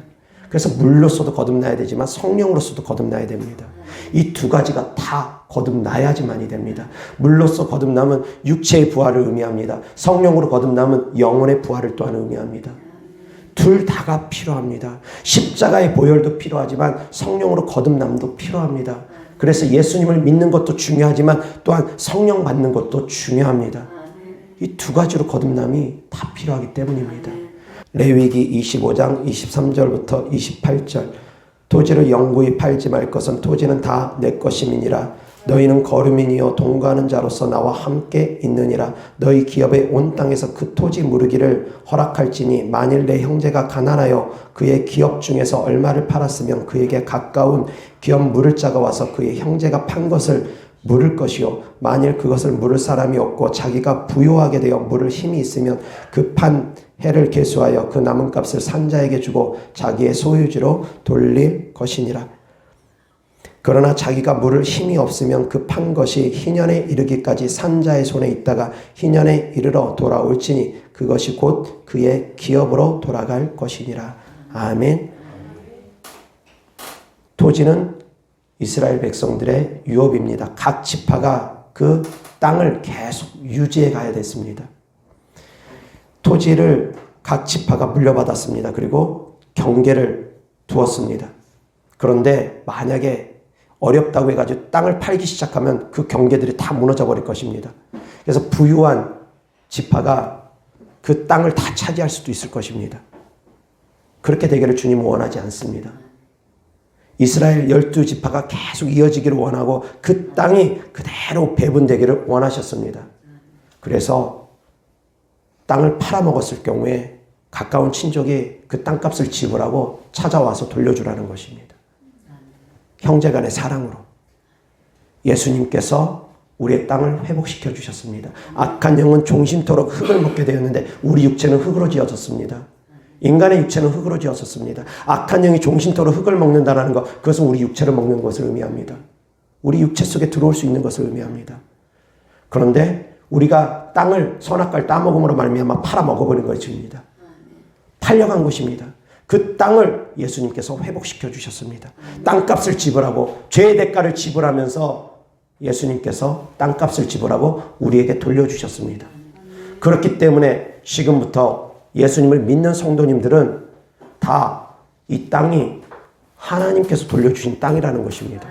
Speaker 1: 그래서 물로서도 거듭나야 되지만 성령으로서도 거듭나야 됩니다. 이 두 가지가 다 거듭나야지만이 됩니다. 물로서 거듭남은 육체의 부활을 의미합니다. 성령으로 거듭남은 영혼의 부활을 또한 의미합니다. 둘 다가 필요합니다. 십자가의 보혈도 필요하지만 성령으로 거듭남도 필요합니다. 그래서 예수님을 믿는 것도 중요하지만 또한 성령 받는 것도 중요합니다. 이 두 가지로 거듭남이 다 필요하기 때문입니다. 레위기 25장 23절부터 28절 토지를 영구히 팔지 말 것은 토지는 다 내 것임이니라. 너희는 거류민이여 동거하는 자로서 나와 함께 있느니라. 너희 기업의 온 땅에서 그 토지 무르기를 허락할지니 만일 내 형제가 가난하여 그의 기업 중에서 얼마를 팔았으면 그에게 가까운 기업 물을 자가 와서 그의 형제가 판 것을 물을 것이요 만일 그것을 물을 사람이 없고 자기가 부요하게 되어 물을 힘이 있으면 그 판 해를 계수하여 그 남은 값을 산자에게 주고 자기의 소유지로 돌릴 것이니라. 그러나 자기가 물을 힘이 없으면 그 판 것이 희년에 이르기까지 산자의 손에 있다가 희년에 이르러 돌아올지니 그것이 곧 그의 기업으로 돌아갈 것이니라. 아멘. 토지는 이스라엘 백성들의 유업입니다. 각 지파가 그 땅을 계속 유지해 가야 됐습니다. 토지를 각 지파가 물려받았습니다. 그리고 경계를 두었습니다. 그런데 만약에 어렵다고 해가지고 땅을 팔기 시작하면 그 경계들이 다 무너져 버릴 것입니다. 그래서 부유한 지파가 그 땅을 다 차지할 수도 있을 것입니다. 그렇게 되기를 주님은 원하지 않습니다. 이스라엘 12지파가 계속 이어지기를 원하고 그 땅이 그대로 배분되기를 원하셨습니다. 그래서 땅을 팔아먹었을 경우에 가까운 친족이 그 땅값을 지불하고 찾아와서 돌려주라는 것입니다. 형제간의 사랑으로 예수님께서 우리의 땅을 회복시켜 주셨습니다. 악한 영은 종신토록 흙을 먹게 되었는데 우리 육체는 흙으로 지어졌습니다. 인간의 육체는 흙으로 지었었습니다. 악한 영이 종신토록 흙을 먹는다는 것, 그것은 우리 육체를 먹는 것을 의미합니다. 우리 육체 속에 들어올 수 있는 것을 의미합니다. 그런데 우리가 땅을 선악과를 따먹음으로 말미암아 팔아먹어버린 것입니다. 팔려간 것입니다. 그 땅을 예수님께서 회복시켜 주셨습니다. 땅값을 지불하고 죄의 대가를 지불하면서 예수님께서 땅값을 지불하고 우리에게 돌려주셨습니다. 그렇기 때문에 지금부터 예수님을 믿는 성도님들은 다 이 땅이 하나님께서 돌려주신 땅이라는 것입니다.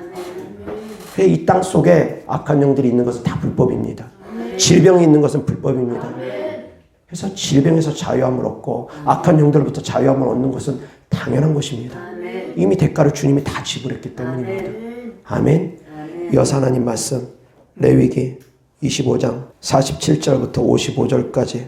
Speaker 1: 이 땅 속에 악한 영들이 있는 것은 다 불법입니다. 질병이 있는 것은 불법입니다. 그래서 질병에서 자유함을 얻고 악한 영들로부터 자유함을 얻는 것은 당연한 것입니다. 이미 대가를 주님이 다 지불했기 때문입니다. 아멘. 이어서 하나님 말씀 레위기 25장 47절부터 55절까지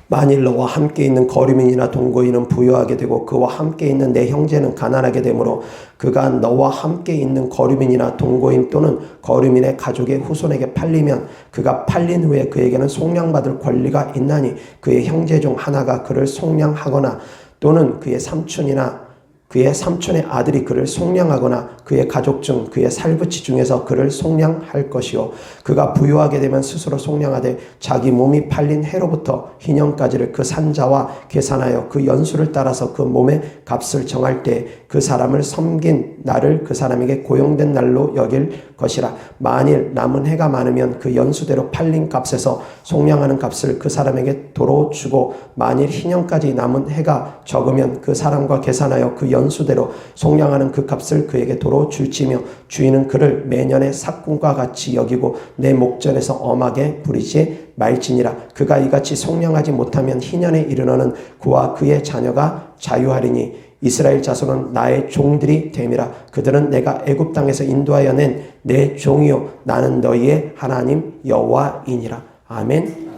Speaker 1: 만일 너와 함께 있는 거류민이나 동거인은 부유하게 되고 그와 함께 있는 내 형제는 가난하게 되므로 그가 너와 함께 있는 거류민이나 동거인 또는 거류민의 가족의 후손에게 팔리면 그가 팔린 후에 그에게는 속량받을 권리가 있나니 그의 형제 중 하나가 그를 속량하거나 또는 그의 삼촌이나 그의 삼촌의 아들이 그를 속량하거나 그의 가족 중 그의 살부치 중에서 그를 속량할 것이요 그가 부유하게 되면 스스로 속량하되 자기 몸이 팔린 해로부터 희년까지를 그 산자와 계산하여 그 연수를 따라서 그 몸의 값을 정할 때 그 사람을 섬긴 날을 그 사람에게 고용된 날로 여길 것이라. 만일 남은 해가 많으면 그 연수대로 팔린 값에서 속량하는 값을 그 사람에게 도로 주고 만일 희년까지 남은 해가 적으면 그 사람과 계산하여 그 연수대로 속량하는 그 값을 그에게 도로 줄지며 주인은 그를 매년의 삭군과 같이 여기고 내 목전에서 엄하게 부리지 말지니라. 그가 이같이 속량하지 못하면 희년에 이르러는 그와 그의 자녀가 자유하리니 이스라엘 자손은 나의 종들이 됨이라. 그들은 내가 애굽 땅에서 인도하여 낸 내 종이요 나는 너희의 하나님 여호와이니라. 아멘.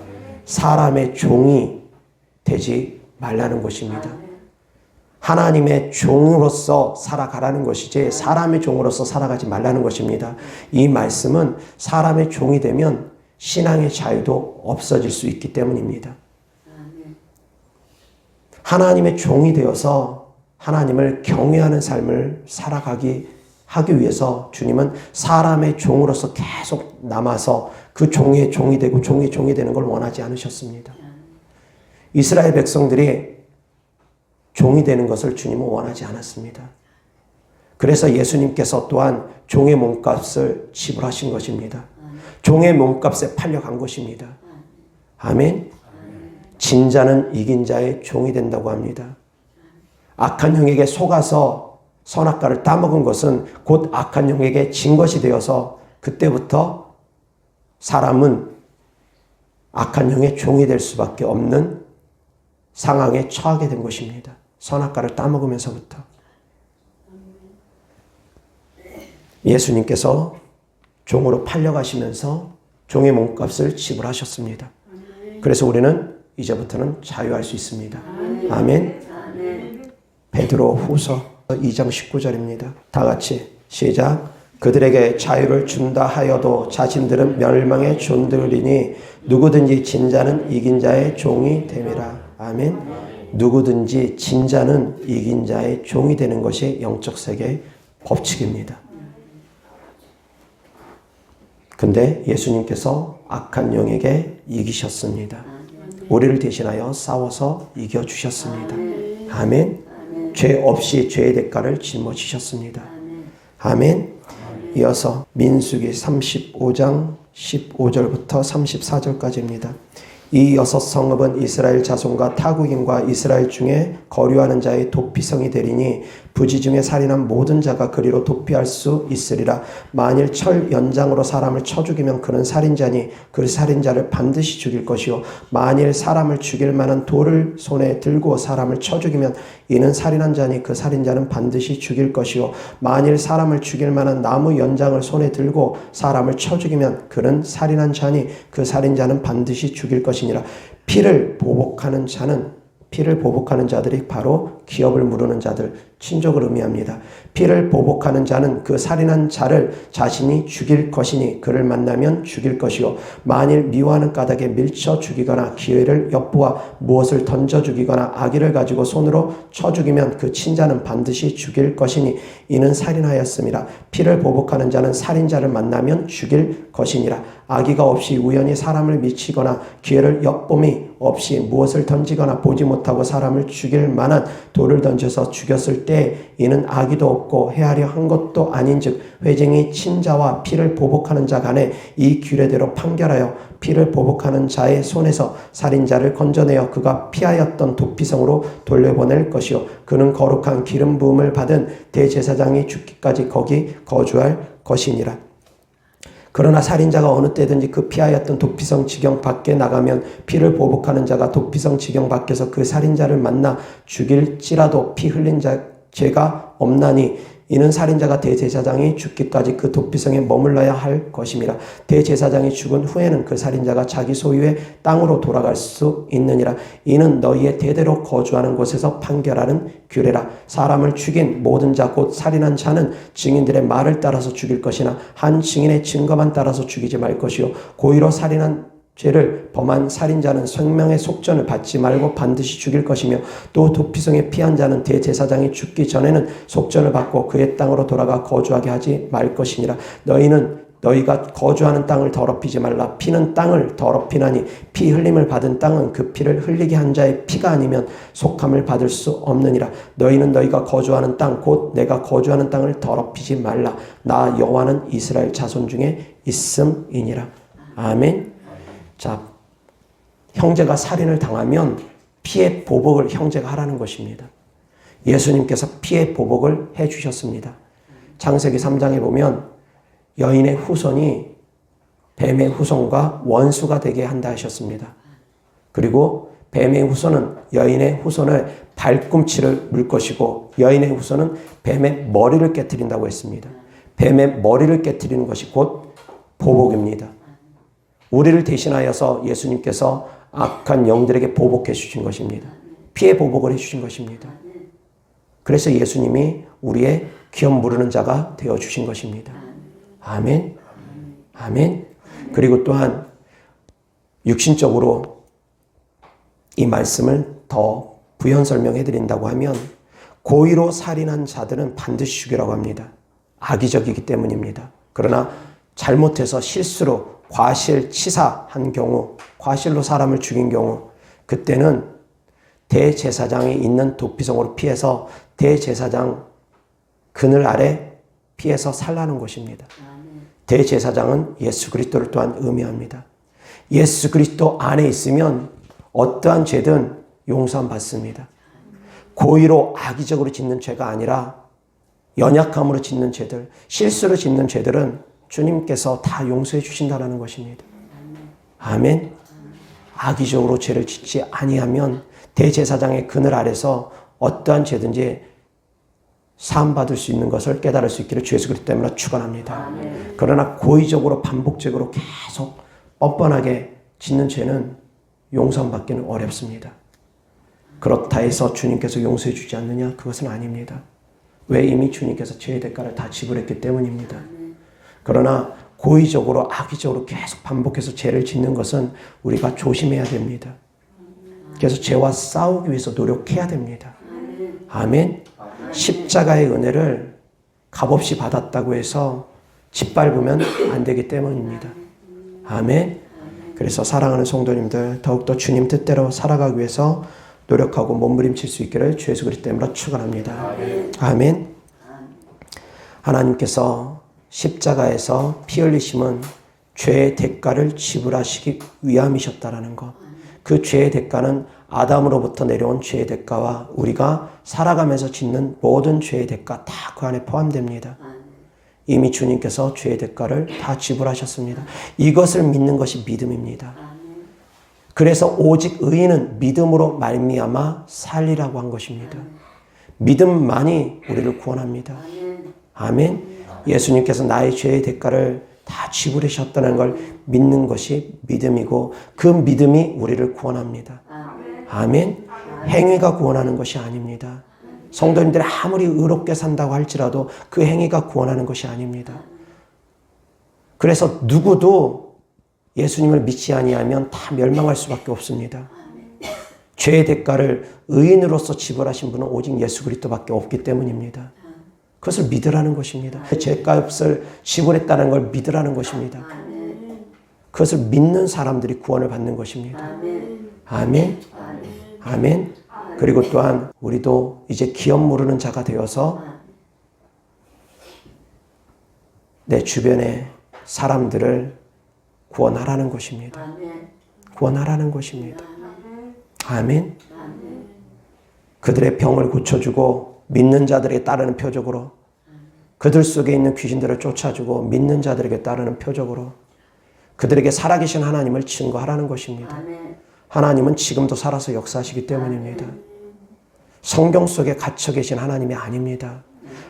Speaker 1: 사람의 종이 되지 말라는 것입니다. 하나님의 종으로서 살아가라는 것이지 사람의 종으로서 살아가지 말라는 것입니다. 이 말씀은 사람의 종이 되면 신앙의 자유도 없어질 수 있기 때문입니다. 하나님의 종이 되어서 하나님을 경외하는 삶을 하기 위해서 주님은 사람의 종으로서 계속 남아서 그 종의 종이 되고 종의 종이 되는 걸 원하지 않으셨습니다. 이스라엘 백성들이 종이 되는 것을 주님은 원하지 않았습니다. 그래서 예수님께서 또한 종의 몸값을 지불하신 것입니다. 종의 몸값에 팔려간 것입니다. 아멘. 진자는 이긴 자의 종이 된다고 합니다. 악한 영에게 속아서 선악과를 따먹은 것은 곧 악한 영에게 진 것이 되어서 그때부터 사람은 악한 영의 종이 될 수밖에 없는 상황에 처하게 된 것입니다. 선악과를 따먹으면서부터. 예수님께서 종으로 팔려가시면서 종의 몸값을 지불하셨습니다. 그래서 우리는 이제부터는 자유할 수 있습니다. 아멘. 베드로 후서 2장 19절입니다. 다 같이 시작. 그들에게 자유를 준다 하여도 자신들은 멸망의 종들이니 누구든지 진 자는 이긴 자의 종이 됨이라. 아멘. 누구든지 진 자는 이긴 자의 종이 되는 것이 영적 세계의 법칙입니다. 근데 예수님께서 악한 영에게 이기셨습니다. 우리를 대신하여 싸워서 이겨주셨습니다. 아멘. 죄 없이 죄의 대가를 짊어지셨습니다. 아멘. 이어서 민수기 35장 15절부터 34절까지입니다. 이 6 성읍은 이스라엘 자손과 타국인과 이스라엘 중에 거류하는 자의 도피성이 되리니 부지 중에 살인한 모든 자가 그리로 도피할 수 있으리라. 만일 철 연장으로 사람을 쳐 죽이면 그는 살인자니 그 살인자를 반드시 죽일 것이요 만일 사람을 죽일 만한 돌을 손에 들고 사람을 쳐 죽이면 이는 살인한 자니 그 살인자는 반드시 죽일 것이요 만일 사람을 죽일 만한 나무 연장을 손에 들고 사람을 쳐 죽이면 그는 살인한 자니 그 살인자는 반드시 죽일 것이니라. 피를 보복하는 자들이 바로 기업을 무르는 자들, 친족을 의미합니다. 피를 보복하는 자는 그 살인한 자를 자신이 죽일 것이니 그를 만나면 죽일 것이요 만일 미워하는 까닭에 밀쳐 죽이거나 기회를 엿보아 무엇을 던져 죽이거나 악의를 가지고 손으로 쳐 죽이면 그 친자는 반드시 죽일 것이니 이는 살인하였음이라. 피를 보복하는 자는 살인자를 만나면 죽일 것이니라. 악의가 없이 우연히 사람을 미치거나 기회를 엿봄이 없이 무엇을 던지거나 보지 못하고 사람을 죽일 만한 돌을 던져서 죽였을 때 이는 악의도 없고 해하려 한 것도 아닌즉 회쟁이 친자와 피를 보복하는 자 간에 이 규례대로 판결하여 피를 보복하는 자의 손에서 살인자를 건져내어 그가 피하였던 도피성으로 돌려보낼 것이요 그는 거룩한 기름 부음을 받은 대제사장이 죽기까지 거기 거주할 것이니라. 그러나 살인자가 어느 때든지 그 피하였던 도피성 지경 밖에 나가면 피를 보복하는 자가 도피성 지경 밖에서 그 살인자를 만나 죽일지라도 피 흘린 죄가 없나니 이는 살인자가 대제사장이 죽기까지 그 도피성에 머물러야 할 것임이라. 대제사장이 죽은 후에는 그 살인자가 자기 소유의 땅으로 돌아갈 수 있느니라. 이는 너희의 대대로 거주하는 곳에서 판결하는 규례라. 사람을 죽인 모든 자 곧 살인한 자는 증인들의 말을 따라서 죽일 것이나 한 증인의 증거만 따라서 죽이지 말 것이요 고의로 살인한 죄를 범한 살인자는 생명의 속전을 받지 말고 반드시 죽일 것이며 또 도피성에 피한 자는 대제사장이 죽기 전에는 속전을 받고 그의 땅으로 돌아가 거주하게 하지 말 것이니라. 너희가 거주하는 땅을 더럽히지 말라. 피는 땅을 더럽히나니 피 흘림을 받은 땅은 그 피를 흘리게 한 자의 피가 아니면 속함을 받을 수 없느니라. 너희는 너희가 거주하는 땅 곧 내가 거주하는 땅을 더럽히지 말라. 나 여호와는 이스라엘 자손 중에 있음이니라. 아멘. 자, 형제가 살인을 당하면 피의 보복을 형제가 하라는 것입니다. 예수님께서 피의 보복을 해주셨습니다. 창세기 3장에 보면 여인의 후손이 뱀의 후손과 원수가 되게 한다 하셨습니다. 그리고 뱀의 후손은 여인의 후손을 발꿈치를 물 것이고 여인의 후손은 뱀의 머리를 깨트린다고 했습니다. 뱀의 머리를 깨트리는 것이 곧 보복입니다. 우리를 대신하여서 예수님께서 악한 영들에게 보복해 주신 것입니다. 피해 보복을 해주신 것입니다. 그래서 예수님이 우리의 기업 무르는 자가 되어주신 것입니다. 아멘. 아멘. 그리고 또한 육신적으로 이 말씀을 더 부연 설명해 드린다고 하면 고의로 살인한 자들은 반드시 죽이라고 합니다. 악의적이기 때문입니다. 그러나 잘못해서 실수로 과실치사한 경우, 과실로 사람을 죽인 경우, 그때는 대제사장이 있는 도피성으로 피해서 대제사장 그늘 아래 피해서 살라는 것입니다. 대제사장은 예수 그리스도를 또한 의미합니다. 예수 그리스도 안에 있으면 어떠한 죄든 용서함 받습니다. 고의로 악의적으로 짓는 죄가 아니라 연약함으로 짓는 죄들, 실수로 짓는 죄들은 주님께서 다 용서해 주신다는 것입니다. 아멘. 악의적으로 죄를 짓지 아니하면 대제사장의 그늘 아래서 어떠한 죄든지 사함받을 수 있는 것을 깨달을 수 있기를 주 예수 그리스도 때문에 축원합니다. 그러나 고의적으로 반복적으로 계속 뻔뻔하게 짓는 죄는 용서받기는 어렵습니다. 그렇다 해서 주님께서 용서해 주지 않느냐? 그것은 아닙니다. 왜? 이미 주님께서 죄의 대가를 다 지불했기 때문입니다. 그러나 고의적으로 악의적으로 계속 반복해서 죄를 짓는 것은 우리가 조심해야 됩니다. 그래서 죄와 싸우기 위해서 노력해야 됩니다. 아멘. 십자가의 은혜를 값없이 받았다고 해서 짓밟으면 안 되기 때문입니다. 아멘. 그래서 사랑하는 성도님들 더욱더 주님 뜻대로 살아가기 위해서 노력하고 몸부림칠 수 있기를 주 예수 그리스도 때문에 축원합니다. 아멘. 하나님께서 십자가에서 피 흘리심은 죄의 대가를 지불하시기 위함이셨다라는 것. 그 죄의 대가는 아담으로부터 내려온 죄의 대가와 우리가 살아가면서 짓는 모든 죄의 대가 다 그 안에 포함됩니다. 이미 주님께서 죄의 대가를 다 지불하셨습니다. 이것을 믿는 것이 믿음입니다. 그래서 오직 의인은 믿음으로 말미암아 살리라고 한 것입니다. 믿음만이 우리를 구원합니다. 아멘. 예수님께서 나의 죄의 대가를 다 지불하셨다는 걸 믿는 것이 믿음이고 그 믿음이 우리를 구원합니다. 아멘. 행위가 구원하는 것이 아닙니다. 성도님들이 아무리 의롭게 산다고 할지라도 그 행위가 구원하는 것이 아닙니다. 그래서 누구도 예수님을 믿지 아니하면 다 멸망할 수밖에 없습니다. 죄의 대가를 의인으로서 지불하신 분은 오직 예수 그리스도밖에 없기 때문입니다. 그것을 믿으라는 것입니다. 죄값을 지불했다는 걸 믿으라는 것입니다. 그것을 믿는 사람들이 구원을 받는 것입니다. 아멘. 아멘. 그리고 또한 우리도 이제 기업 모르는 자가 되어서 내 주변의 사람들을 구원하라는 것입니다. 구원하라는 것입니다. 아멘. 그들의 병을 고쳐주고 믿는 자들에게 따르는 표적으로, 그들 속에 있는 귀신들을 쫓아주고 믿는 자들에게 따르는 표적으로 그들에게 살아계신 하나님을 증거하라는 것입니다. 하나님은 지금도 살아서 역사하시기 때문입니다. 성경 속에 갇혀 계신 하나님이 아닙니다.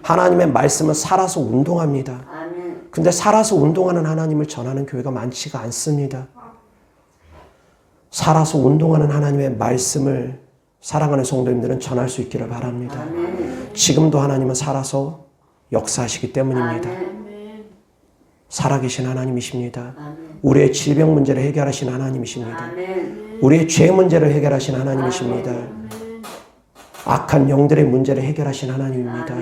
Speaker 1: 하나님의 말씀은 살아서 운동합니다. 근데 살아서 운동하는 하나님을 전하는 교회가 많지가 않습니다. 살아서 운동하는 하나님의 말씀을 사랑하는 성도님들은 전할 수 있기를 바랍니다. 지금도 하나님은 살아서 역사하시기 때문입니다. 살아계신 하나님이십니다. 우리의 질병 문제를 해결하신 하나님이십니다. 우리의 죄 문제를 해결하신 하나님이십니다. 악한 영들의 문제를 해결하신 하나님입니다.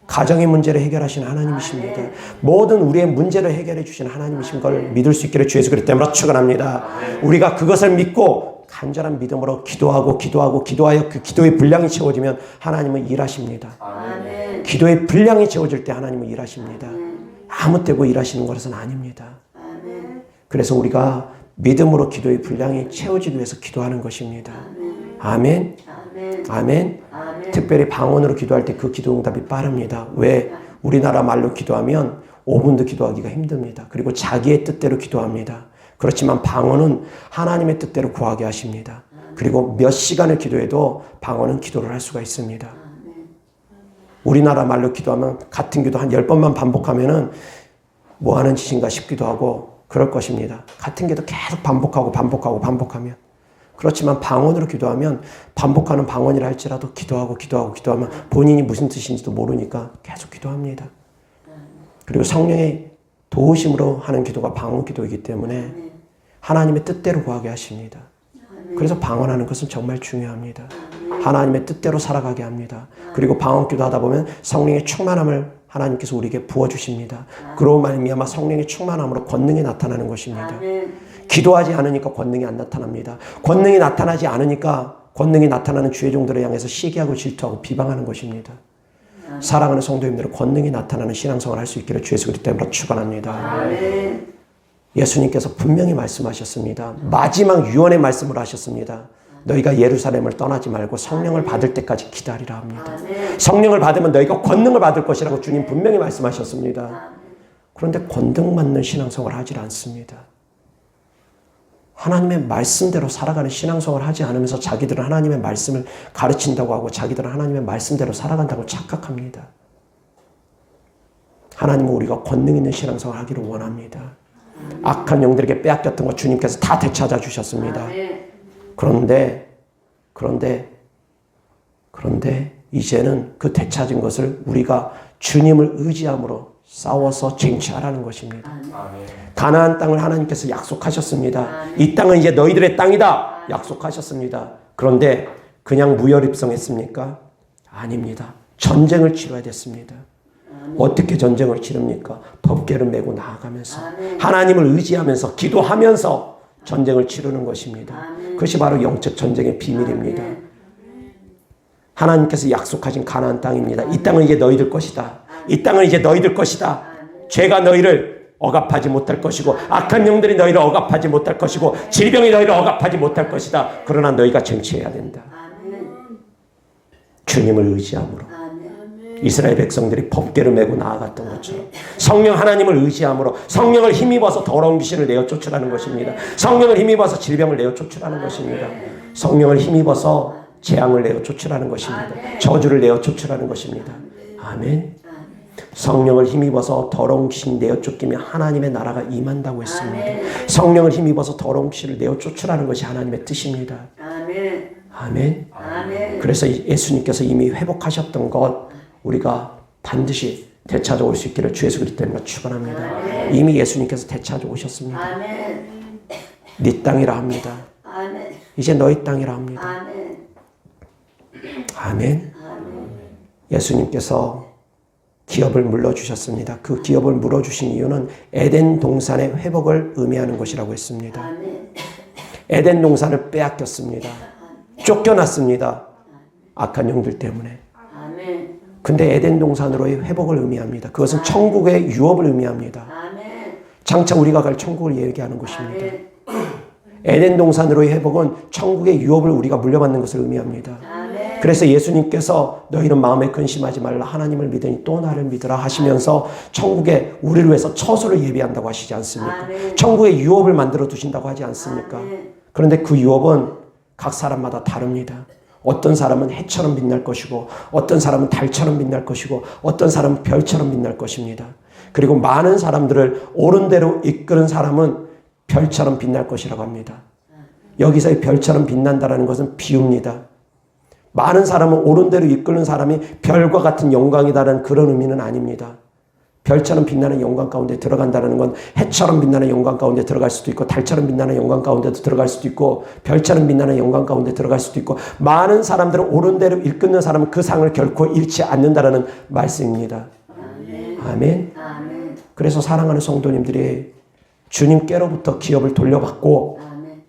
Speaker 1: 가정의 문제를 해결하신 하나님이십니다. 모든 우리의 문제를 해결해 주신 하나님이신 걸 믿을 수 있기를 주 예수 그리스도 이름으로 축원합니다. 우리가 그것을 믿고 간절한 믿음으로 기도하여 그 기도의 분량이 채워지면 하나님은 일하십니다. 기도의 분량이 채워질 때 하나님은 일하십니다. 아무 때고 일하시는 것은 아닙니다. 그래서 우리가 믿음으로 기도의 분량이 채워지기 위해서 기도하는 것입니다. 아멘. 아멘. 특별히 방언으로 기도할 때 그 기도 응답이 빠릅니다. 왜? 우리나라 말로 기도하면 5분도 기도하기가 힘듭니다. 그리고 자기의 뜻대로 기도합니다. 그렇지만 방언은 하나님의 뜻대로 구하게 하십니다. 그리고 몇 시간을 기도해도 방언은 기도를 할 수가 있습니다. 우리나라 말로 기도하면 같은 기도 한 10번만 반복하면은 뭐 하는 짓인가 싶기도 하고 그럴 것입니다. 같은 기도 계속 반복하면. 그렇지만 방언으로 기도하면 반복하는 방언이라 할지라도 기도하면 본인이 무슨 뜻인지도 모르니까 계속 기도합니다. 그리고 성령의 도우심으로 하는 기도가 방언 기도이기 때문에 하나님의 뜻대로 구하게 하십니다. 그래서 방언하는 것은 정말 중요합니다. 하나님의 뜻대로 살아가게 합니다. 그리고 방언 기도하다 보면 성령의 충만함을 하나님께서 우리에게 부어주십니다. 그로 말미암아 성령의 충만함으로 권능이 나타나는 것입니다. 기도하지 않으니까 권능이 안 나타납니다. 권능이 나타나지 않으니까 권능이 나타나는 주의 종들을 향해서 시기하고 질투하고 비방하는 것입니다. 사랑하는 성도님들은 권능이 나타나는 신앙생활을 할 수 있기를 주 예수 그리스도 이름으로 축원합니다. 예수님께서 분명히 말씀하셨습니다. 마지막 유언의 말씀을 하셨습니다. 너희가 예루살렘을 떠나지 말고 성령을 받을 때까지 기다리라 합니다. 성령을 받으면 너희가 권능을 받을 것이라고 주님 분명히 말씀하셨습니다. 그런데 권능받는 신앙생활을 하질 않습니다. 하나님의 말씀대로 살아가는 신앙생활을 하지 않으면서 자기들은 하나님의 말씀을 가르친다고 하고 자기들은 하나님의 말씀대로 살아간다고 착각합니다. 하나님은 우리가 권능 있는 신앙생활을 하기를 원합니다. 악한 영들에게 빼앗겼던 것 주님께서 다 되찾아 주셨습니다. 그런데 이제는 그 되찾은 것을 우리가 주님을 의지함으로 싸워서 쟁취하라는 것입니다. 가나안 땅을 하나님께서 약속하셨습니다. 이 땅은 이제 너희들의 땅이다 약속하셨습니다. 그런데 그냥 무혈입성했습니까? 아닙니다. 전쟁을 치러야 됐습니다. 어떻게 전쟁을 치릅니까? 법궤를 메고 나아가면서 하나님을 의지하면서 기도하면서 전쟁을 치르는 것입니다. 그것이 바로 영적 전쟁의 비밀입니다. 하나님께서 약속하신 가나안 땅입니다. 이 땅은 이제 너희들 것이다. 이 땅은 이제 너희들 것이다. 죄가 너희를 억압하지 못할 것이고 악한 영들이 너희를 억압하지 못할 것이고 질병이 너희를 억압하지 못할 것이다. 그러나 너희가 쟁취해야 된다. 주님을 의지함으로 이스라엘 백성들이 법궤를 메고 나아갔던 것처럼 성령 하나님을 의지함으로 성령을 힘입어서 더러운 귀신을 내어 쫓으라는 것입니다. 성령을 힘입어서 질병을 내어 쫓으라는 것입니다. 성령을 힘입어서 재앙을 내어 쫓으라는 것입니다. 저주를 내어 쫓으라는 것입니다. 아멘. 성령을 힘입어서 더러운 귀신 내어 쫓기면 하나님의 나라가 임한다고 했습니다. 성령을 힘입어서 더러운 귀신을 내어 쫓으라는 것이 하나님의 뜻입니다. 아멘.
Speaker 2: 아멘.
Speaker 1: 그래서 예수님께서 이미 회복하셨던 것 우리가 반드시 되찾아올 수 있기를 주 예수 그리스도 이름으로 축원합니다.
Speaker 2: 아멘.
Speaker 1: 이미 예수님께서 되찾아오셨습니다.
Speaker 2: 아멘.
Speaker 1: 네 땅이라 합니다.
Speaker 2: 아멘.
Speaker 1: 이제 너희 땅이라 합니다.
Speaker 2: 아멘.
Speaker 1: 아멘.
Speaker 2: 아멘.
Speaker 1: 예수님께서 기업을 물려주셨습니다. 그 기업을 물어주신 이유는 에덴 동산의 회복을 의미하는 것이라고 했습니다.
Speaker 2: 아멘.
Speaker 1: 에덴 동산을 빼앗겼습니다. 쫓겨났습니다. 악한 영들 때문에.
Speaker 2: 아멘.
Speaker 1: 근데 에덴 동산으로의 회복을 의미합니다. 그것은 천국의 유업을 의미합니다.
Speaker 2: 아멘.
Speaker 1: 장차 우리가 갈 천국을 얘기하는 것입니다.
Speaker 2: 아멘.
Speaker 1: 에덴 동산으로의 회복은 천국의 유업을 우리가 물려받는 것을 의미합니다.
Speaker 2: 아멘.
Speaker 1: 그래서 예수님께서 너희는 마음에 근심하지 말라 하나님을 믿으니 또 나를 믿으라 하시면서 천국에 우리를 위해서 처소를 예비한다고 하시지 않습니까?
Speaker 2: 아멘.
Speaker 1: 천국의 유업을 만들어 두신다고 하지 않습니까?
Speaker 2: 아멘.
Speaker 1: 그런데 그 유업은 각 사람마다 다릅니다. 어떤 사람은 해처럼 빛날 것이고 어떤 사람은 달처럼 빛날 것이고 어떤 사람은 별처럼 빛날 것입니다. 그리고 많은 사람들을 옳은 대로 이끄는 사람은 별처럼 빛날 것이라고 합니다. 여기서의 별처럼 빛난다는 것은 비유입니다. 많은 사람은 옳은 대로 이끄는 사람이 별과 같은 영광이다라는 그런 의미는 아닙니다. 별처럼 빛나는 영광 가운데 들어간다는 건 해처럼 빛나는 영광 가운데 들어갈 수도 있고 달처럼 빛나는 영광 가운데도 들어갈 수도 있고 별처럼 빛나는 영광 가운데 들어갈 수도 있고 많은 사람들은 옳은 대로 이끄는 사람은 그 상을 결코 잃지 않는다라는 말씀입니다.
Speaker 2: 아멘.
Speaker 1: 아멘.
Speaker 2: 아멘.
Speaker 1: 그래서 사랑하는 성도님들이 주님께로부터 기업을 돌려받고
Speaker 2: 아멘.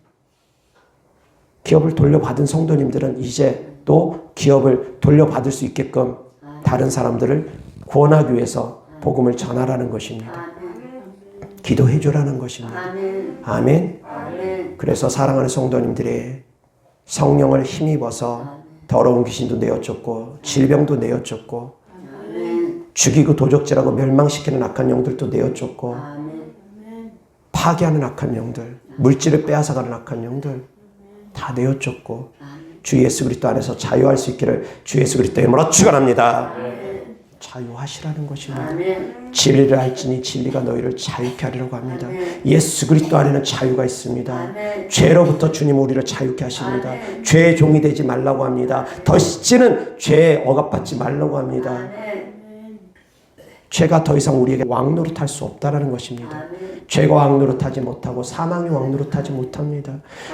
Speaker 1: 기업을 돌려받은 성도님들은 이제 또 기업을 돌려받을 수 있게끔 다른 사람들을 구원하기 위해서 복음을 전하라는 것입니다.
Speaker 2: 아멘.
Speaker 1: 기도해 주라는 것입니다.
Speaker 2: 아멘.
Speaker 1: 아멘.
Speaker 2: 아멘.
Speaker 1: 그래서 사랑하는 성도님들이 성령을 힘입어서 더러운 귀신도 내어쫓고 질병도 내어쫓고
Speaker 2: 아멘.
Speaker 1: 죽이고 도적질하고 멸망시키는 악한 영들도 내어쫓고
Speaker 2: 아멘.
Speaker 1: 파괴하는 악한 영들, 물질을 빼앗아가는 악한 영들 다 내어쫓고 주 예수 그리스도 안에서 자유할 수 있기를 주 예수 그리스도 이름으로 축원합니다. 자유하시라는 것입니다.
Speaker 2: 아멘.
Speaker 1: 진리를 알지니 진리가 너희를 자유케 하리라고 합니다.
Speaker 2: 아멘.
Speaker 1: 예수 그리스도 안에는 자유가 있습니다.
Speaker 2: 아멘.
Speaker 1: 죄로부터 주님 우리를 자유케 하십니다.
Speaker 2: 아멘.
Speaker 1: 죄의 종이 되지 말라고 합니다. 더 씻지는 죄에 억압받지 말라고 합니다.
Speaker 2: 아멘.
Speaker 1: 죄가 더 이상 우리에게 왕노릇할 수 없다라는 것입니다.
Speaker 2: 아멘.
Speaker 1: 죄가 왕노릇하지 못하고 사망이 왕노릇하지 못합니다.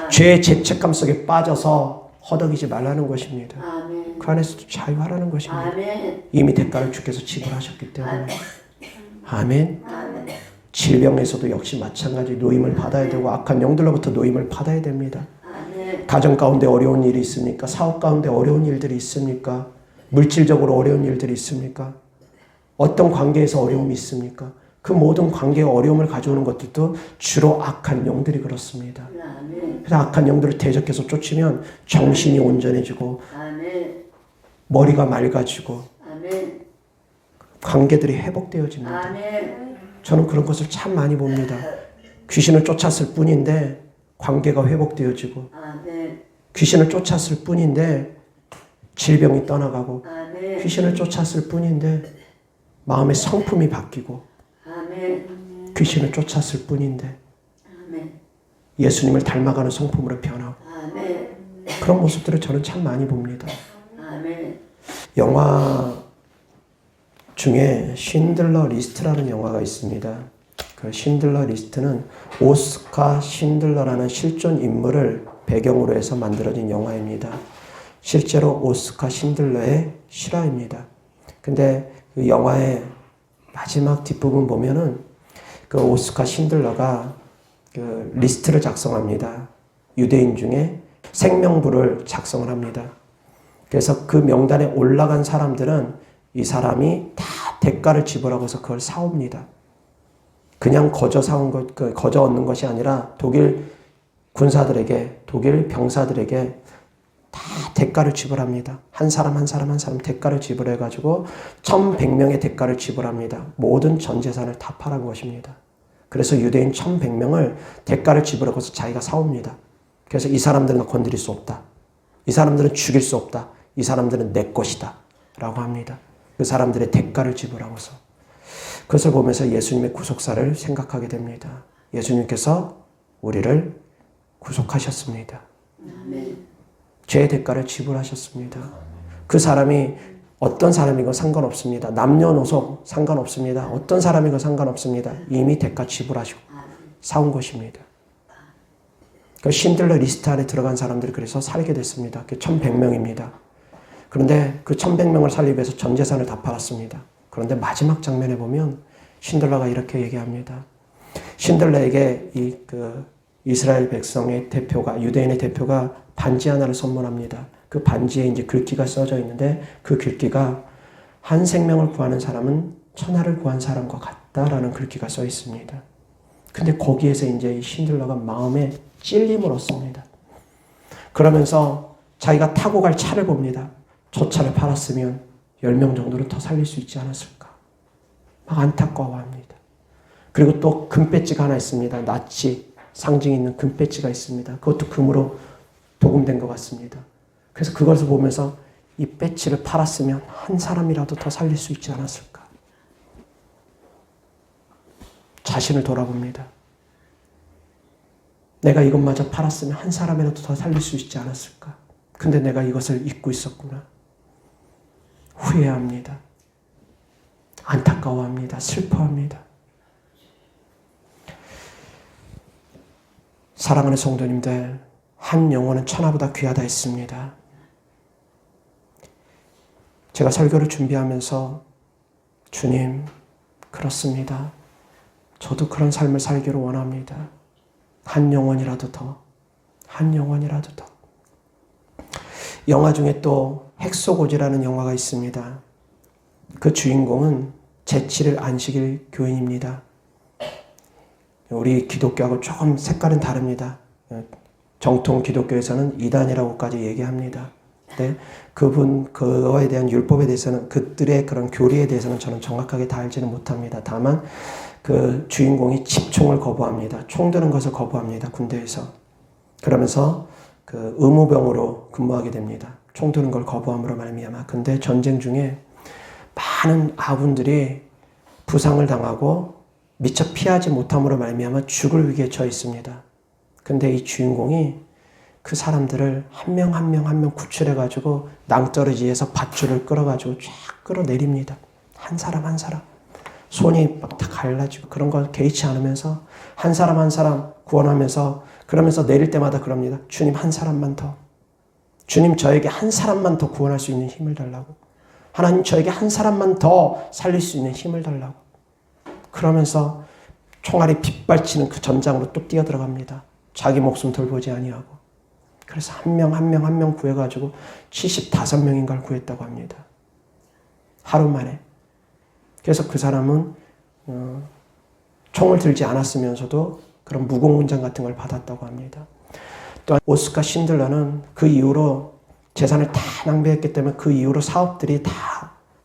Speaker 1: 죄의 죄책감 속에 빠져서 허덕이지 말라는 것입니다.
Speaker 2: 아멘.
Speaker 1: 그 안에서도 자유하라는 것입니다.
Speaker 2: 아멘.
Speaker 1: 이미 대가를 주께서 지불하셨기 때문에. 아멘.
Speaker 2: 아멘.
Speaker 1: 질병에서도 역시 마찬가지 노임을 받아야 되고 악한 영들로부터 노임을 받아야 됩니다.
Speaker 2: 아멘.
Speaker 1: 가정 가운데 어려운 일이 있습니까? 사업 가운데 어려운 일들이 있습니까? 물질적으로 어려운 일들이 있습니까? 어떤 관계에서 어려움이 있습니까? 그 모든 관계의 어려움을 가져오는 것들도 주로 악한 영들이 그렇습니다.
Speaker 2: 아멘.
Speaker 1: 그래서 악한 영들을 대적해서 쫓으면 정신이 온전해지고
Speaker 2: 아멘.
Speaker 1: 머리가 맑아지고
Speaker 2: 아멘.
Speaker 1: 관계들이 회복되어집니다.
Speaker 2: 아멘.
Speaker 1: 저는 그런 것을 참 많이 봅니다. 귀신을 쫓았을 뿐인데 관계가 회복되어지고
Speaker 2: 아멘.
Speaker 1: 귀신을 쫓았을 뿐인데 질병이 떠나가고
Speaker 2: 아멘.
Speaker 1: 귀신을 쫓았을 뿐인데 마음의 성품이 바뀌고
Speaker 2: 아멘.
Speaker 1: 귀신을 쫓았을 뿐인데
Speaker 2: 아멘.
Speaker 1: 예수님을 닮아가는 성품으로 변하고
Speaker 2: 아멘.
Speaker 1: 그런 모습들을 저는 참 많이 봅니다.
Speaker 2: 아멘.
Speaker 1: 영화 중에 신들러 리스트라는 영화가 있습니다. 그 신들러 리스트는 오스카 신들러라는 실존 인물을 배경으로 해서 만들어진 영화입니다. 실제로 오스카 신들러의 실화입니다. 근데 그 영화의 마지막 뒷부분 보면은 그 오스카 신들러가 그 리스트를 작성합니다. 유대인 중에 생명부를 작성을 합니다. 그래서 그 명단에 올라간 사람들은 이 사람이 다 대가를 지불하고 해서 그걸 사옵니다. 그냥 거저 사온 것, 거저 얻는 것이 아니라 독일 군사들에게, 독일 병사들에게 다 대가를 지불합니다. 한 사람 한 사람 한 사람 대가를 지불해가지고 1100명의 대가를 지불합니다. 모든 전 재산을 다 팔은 것입니다. 그래서 유대인 1100명을 대가를 지불하고서 자기가 사옵니다. 그래서 이 사람들은 건드릴 수 없다. 이 사람들은 죽일 수 없다. 이 사람들은 내 것이다. 라고 합니다. 그 사람들의 대가를 지불하고서. 그것을 보면서 예수님의 구속사를 생각하게 됩니다. 예수님께서 우리를 구속하셨습니다.
Speaker 2: 아멘.
Speaker 3: 죄의 대가를 지불하셨습니다. 그 사람이 어떤 사람이건 상관없습니다. 남녀노소 상관없습니다. 어떤 사람이건 상관없습니다. 이미 대가 지불하시고 사온 것입니다. 그 신들러 리스트 안에 들어간 사람들이 그래서 살게 됐습니다. 그 1100명입니다. 그런데 그 1100명을 살리기 위해서 전 재산을 다 팔았습니다. 그런데 마지막 장면에 보면 신들러가 이렇게 얘기합니다. 신들러에게 이스라엘 백성의 대표가, 유대인의 대표가 반지 하나를 선물합니다. 그 반지에 이제 글귀가 써져 있는데 그 글귀가 한 생명을 구하는 사람은 천하를 구한 사람과 같다라는 글귀가 써 있습니다. 근데 거기에서 이제 이 신들러가 마음에 찔림을 얻습니다. 그러면서 자기가 타고 갈 차를 봅니다. 저 차를 팔았으면 10명 정도는 더 살릴 수 있지 않았을까. 막 안타까워합니다. 그리고 또 금배지가 하나 있습니다. 나치 상징이 있는 금배지가 있습니다. 그것도 금으로 도금된 것 같습니다. 그래서 그것을 보면서 이 배지를 팔았으면 한 사람이라도 더 살릴 수 있지 않았을까. 자신을 돌아봅니다. 내가 이것마저 팔았으면 한 사람이라도 더 살릴 수 있지 않았을까. 근데 내가 이것을 잊고 있었구나. 후회합니다. 안타까워합니다. 슬퍼합니다. 사랑하는 성도님들, 한 영혼은 천하보다 귀하다 했습니다. 제가 설교를 준비하면서 주님, 그렇습니다. 저도 그런 삶을 살기를 원합니다. 한 영혼이라도 더, 한 영혼이라도 더. 영화 중에 또 헥소고지라는 영화가 있습니다. 그 주인공은 제7일 안식일 교인입니다. 우리 기독교하고 조금 색깔은 다릅니다. 정통 기독교에서는 이단이라고까지 얘기합니다. 근데 그거에 대한 율법에 대해서는, 그들의 그런 교리에 대해서는 저는 정확하게 다 알지는 못합니다. 다만 그 주인공이 집총을 거부합니다. 총 드는 것을 거부합니다. 군대에서. 그러면서 그 의무병으로 근무하게 됩니다. 총 드는 걸 거부함으로 말미암아. 근데 전쟁 중에 많은 아군들이 부상을 당하고 미처 피하지 못함으로 말미암아 죽을 위기에 처해 있습니다. 근데 이 주인공이 그 사람들을 한 명 한 명 한 명 구출해가지고 낭떠러지에서 밧줄을 끌어가지고 쫙 끌어내립니다. 한 사람 한 사람. 손이 막 다 갈라지고 그런 걸 개의치 않으면서 한 사람 한 사람 구원하면서, 그러면서 내릴 때마다 그럽니다. 주님, 한 사람만 더. 주님, 저에게 한 사람만 더 구원할 수 있는 힘을 달라고. 하나님, 저에게 한 사람만 더 살릴 수 있는 힘을 달라고. 그러면서 총알이 빗발치는 그 전장으로 또 뛰어들어갑니다. 자기 목숨 돌보지 아니하고. 그래서 한 명 한 명 한 명 구해가지고 75명인가를 구했다고 합니다. 하루 만에. 그래서 그 사람은 총을 들지 않았으면서도 그런 무공문장 같은 걸 받았다고 합니다. 또 오스카 신들러는 그 이후로 재산을 다 낭비했기 때문에 그 이후로 사업들이 다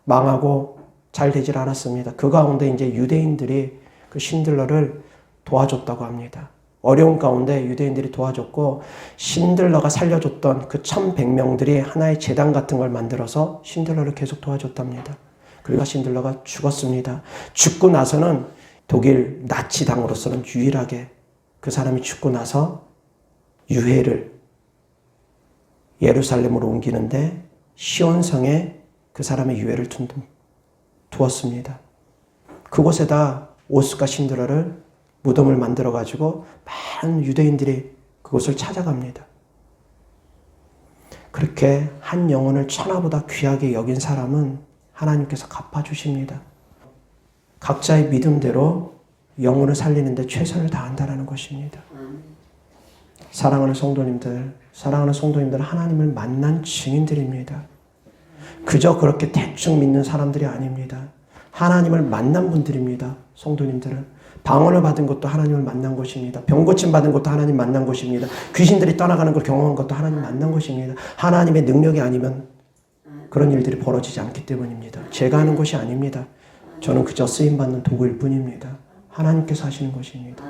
Speaker 3: 망하고 잘 되질 않았습니다. 그 가운데 이제 유대인들이 그 신들러를 도와줬다고 합니다. 어려운 가운데 유대인들이 도와줬고, 신들러가 살려줬던 그 1100명들이 하나의 재단 같은 걸 만들어서 신들러를 계속 도와줬답니다. 그리고 신들러가 죽었습니다. 죽고 나서는 독일 나치당으로서는 유일하게 그 사람이 죽고 나서 유해를 예루살렘으로 옮기는데 시온성에 그 사람의 유해를 두었습니다. 그곳에다 오스카 신드러를 무덤을 만들어가지고 많은 유대인들이 그곳을 찾아갑니다. 그렇게 한 영혼을 천하보다 귀하게 여긴 사람은 하나님께서 갚아주십니다. 각자의 믿음대로 영혼을 살리는데 최선을 다한다는 것입니다. 사랑하는 성도님들, 하나님을 만난 증인들입니다. 그저 그렇게 대충 믿는 사람들이 아닙니다. 하나님을 만난 분들입니다. 성도님들은. 방언을 받은 것도 하나님을 만난 것입니다. 병 고침 받은 것도 하나님 만난 것입니다. 귀신들이 떠나가는 걸 경험한 것도 하나님 만난 것입니다. 하나님의 능력이 아니면 그런 일들이 벌어지지 않기 때문입니다. 제가 하는 것이 아닙니다. 저는 그저 쓰임받는 도구일 뿐입니다. 하나님께서 하시는 것입니다.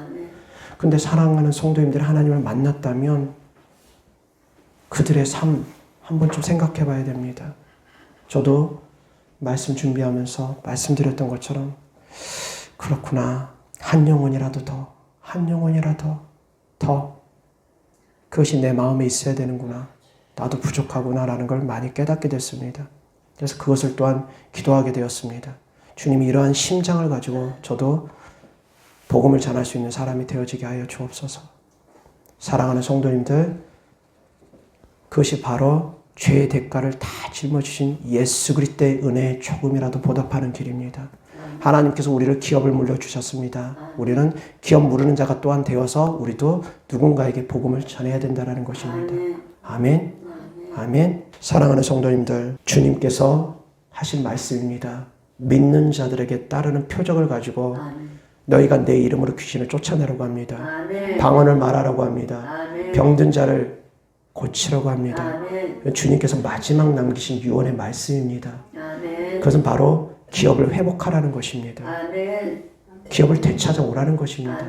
Speaker 3: 근데 사랑하는 성도님들이 하나님을 만났다면 그들의 삶 한 번쯤 생각해 봐야 됩니다. 저도 말씀 준비하면서 말씀드렸던 것처럼 그렇구나. 한 영혼이라도 더, 한 영혼이라도 더 그것이 내 마음에 있어야 되는구나. 나도 부족하구나라는 걸 많이 깨닫게 됐습니다. 그래서 그것을 또한 기도하게 되었습니다. 주님이 이러한 심장을 가지고 저도 복음을 전할 수 있는 사람이 되어지게 하여 주옵소서. 사랑하는 성도님들, 그것이 바로 죄의 대가를 다 짊어지신 예수 그리스도의 은혜에 조금이라도 보답하는 길입니다. 하나님께서 우리를 기업을 물려주셨습니다. 우리는 기업 무르는 자가 또한 되어서 우리도 누군가에게 복음을 전해야 된다는 것입니다. 아멘. 아멘. 사랑하는 성도님들, 주님께서 하신 말씀입니다. 믿는 자들에게 따르는 표적을 가지고 너희가 내 이름으로 귀신을 쫓아내라고 합니다. 방언을 말하라고 합니다. 병든 자를 고치라고 합니다. 주님께서 마지막 남기신 유언의 말씀입니다. 그것은 바로 기업을 회복하라는 것입니다. 기업을 되찾아오라는 것입니다.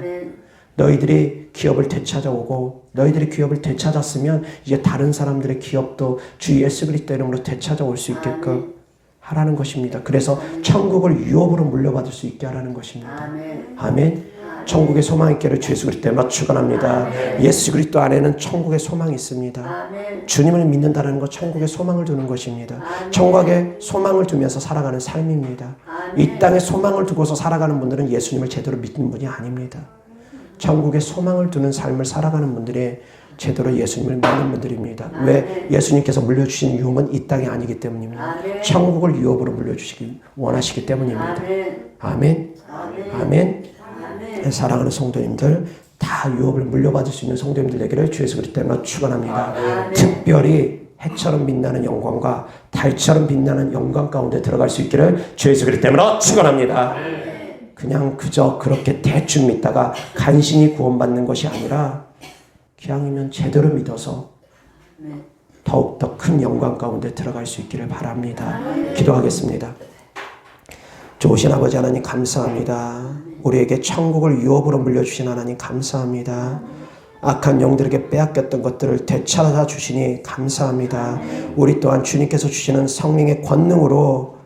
Speaker 3: 너희들이 기업을 되찾아오고 너희들이 기업을 되찾았으면 이제 다른 사람들의 기업도 주 예수 그리스도 이름으로 되찾아올 수 있게끔 하라는 것입니다. 그래서 천국을 유업으로 물려받을 수 있게 하라는 것입니다. 아멘. 천국의 소망 있기를 주 예수 그리스도 이름으로 축원합니다. 예수 그리스도 안에는 천국의 소망이 있습니다. 주님을 믿는다는 것, 천국의 소망을 두는 것입니다. 천국의 소망을 두면서 살아가는 삶입니다. 이 땅에 소망을 두고서 살아가는 분들은 예수님을 제대로 믿는 분이 아닙니다. 천국의 소망을 두는 삶을 살아가는 분들이 제대로 예수님을 믿는 분들입니다. 왜? 예수님께서 물려주신 유업은 이 땅이 아니기 때문입니다. 천국을 유업으로 물려주시기 원하시기 때문입니다. 아멘. 아멘. 사랑하는 성도님들, 다 유업을 물려받을 수 있는 성도님들 되기를 주 예수 그리스도 이름으로 축원합니다. 특별히 해처럼 빛나는 영광과 달처럼 빛나는 영광 가운데 들어갈 수 있기를 주 예수 그리스도 이름으로 축원합니다. 그냥 그저 그렇게 대충 믿다가 간신히 구원받는 것이 아니라 기왕이면 제대로 믿어서 더욱더 큰 영광 가운데 들어갈 수 있기를 바랍니다. 기도하겠습니다. 좋으신 아버지 하나님 감사합니다. 우리에게 천국을 유업으로 물려주신 하나님 감사합니다. 악한 영들에게 빼앗겼던 것들을 되찾아 주시니 감사합니다. 우리 또한 주님께서 주시는 성령의 권능으로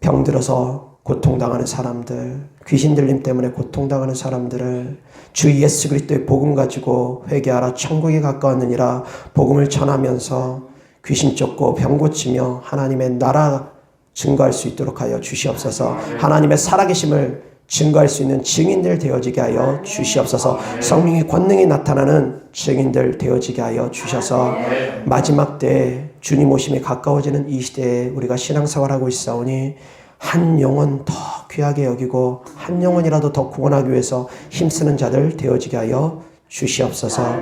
Speaker 3: 병들어서 고통당하는 사람들, 귀신 들림 때문에 고통당하는 사람들을 주 예수 그리스도의 복음 가지고 회개하라 천국에 가까웠느니라 복음을 전하면서 귀신 쫓고 병 고치며 하나님의 나라 증거할 수 있도록 하여 주시옵소서. 하나님의 살아계심을 증거할 수 있는 증인들 되어지게 하여 주시옵소서. 성령의 권능이 나타나는 증인들 되어지게 하여 주셔서 마지막 때에 주님 오심이 가까워지는 이 시대에 우리가 신앙생활하고 있사오니 한 영혼 더 귀하게 여기고 한 영혼이라도 더 구원하기 위해서 힘쓰는 자들 되어지게 하여 주시옵소서.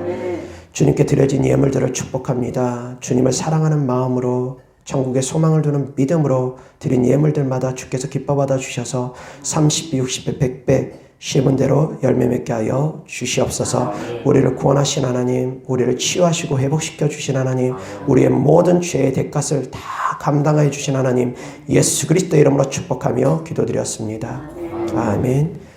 Speaker 3: 주님께 드려진 예물들을 축복합니다. 주님을 사랑하는 마음으로 천국의 소망을 두는 믿음으로 드린 예물들마다 주께서 기뻐받아 주셔서 30배, 60배, 100배 심은 대로 열매 맺게 하여 주시옵소서. 우리를 구원하신 하나님, 우리를 치유하시고 회복시켜 주신 하나님, 우리의 모든 죄의 대가를 다 감당하여 주신 하나님, 예수 그리스도 이름으로 축복하며 기도드렸습니다. 아멘.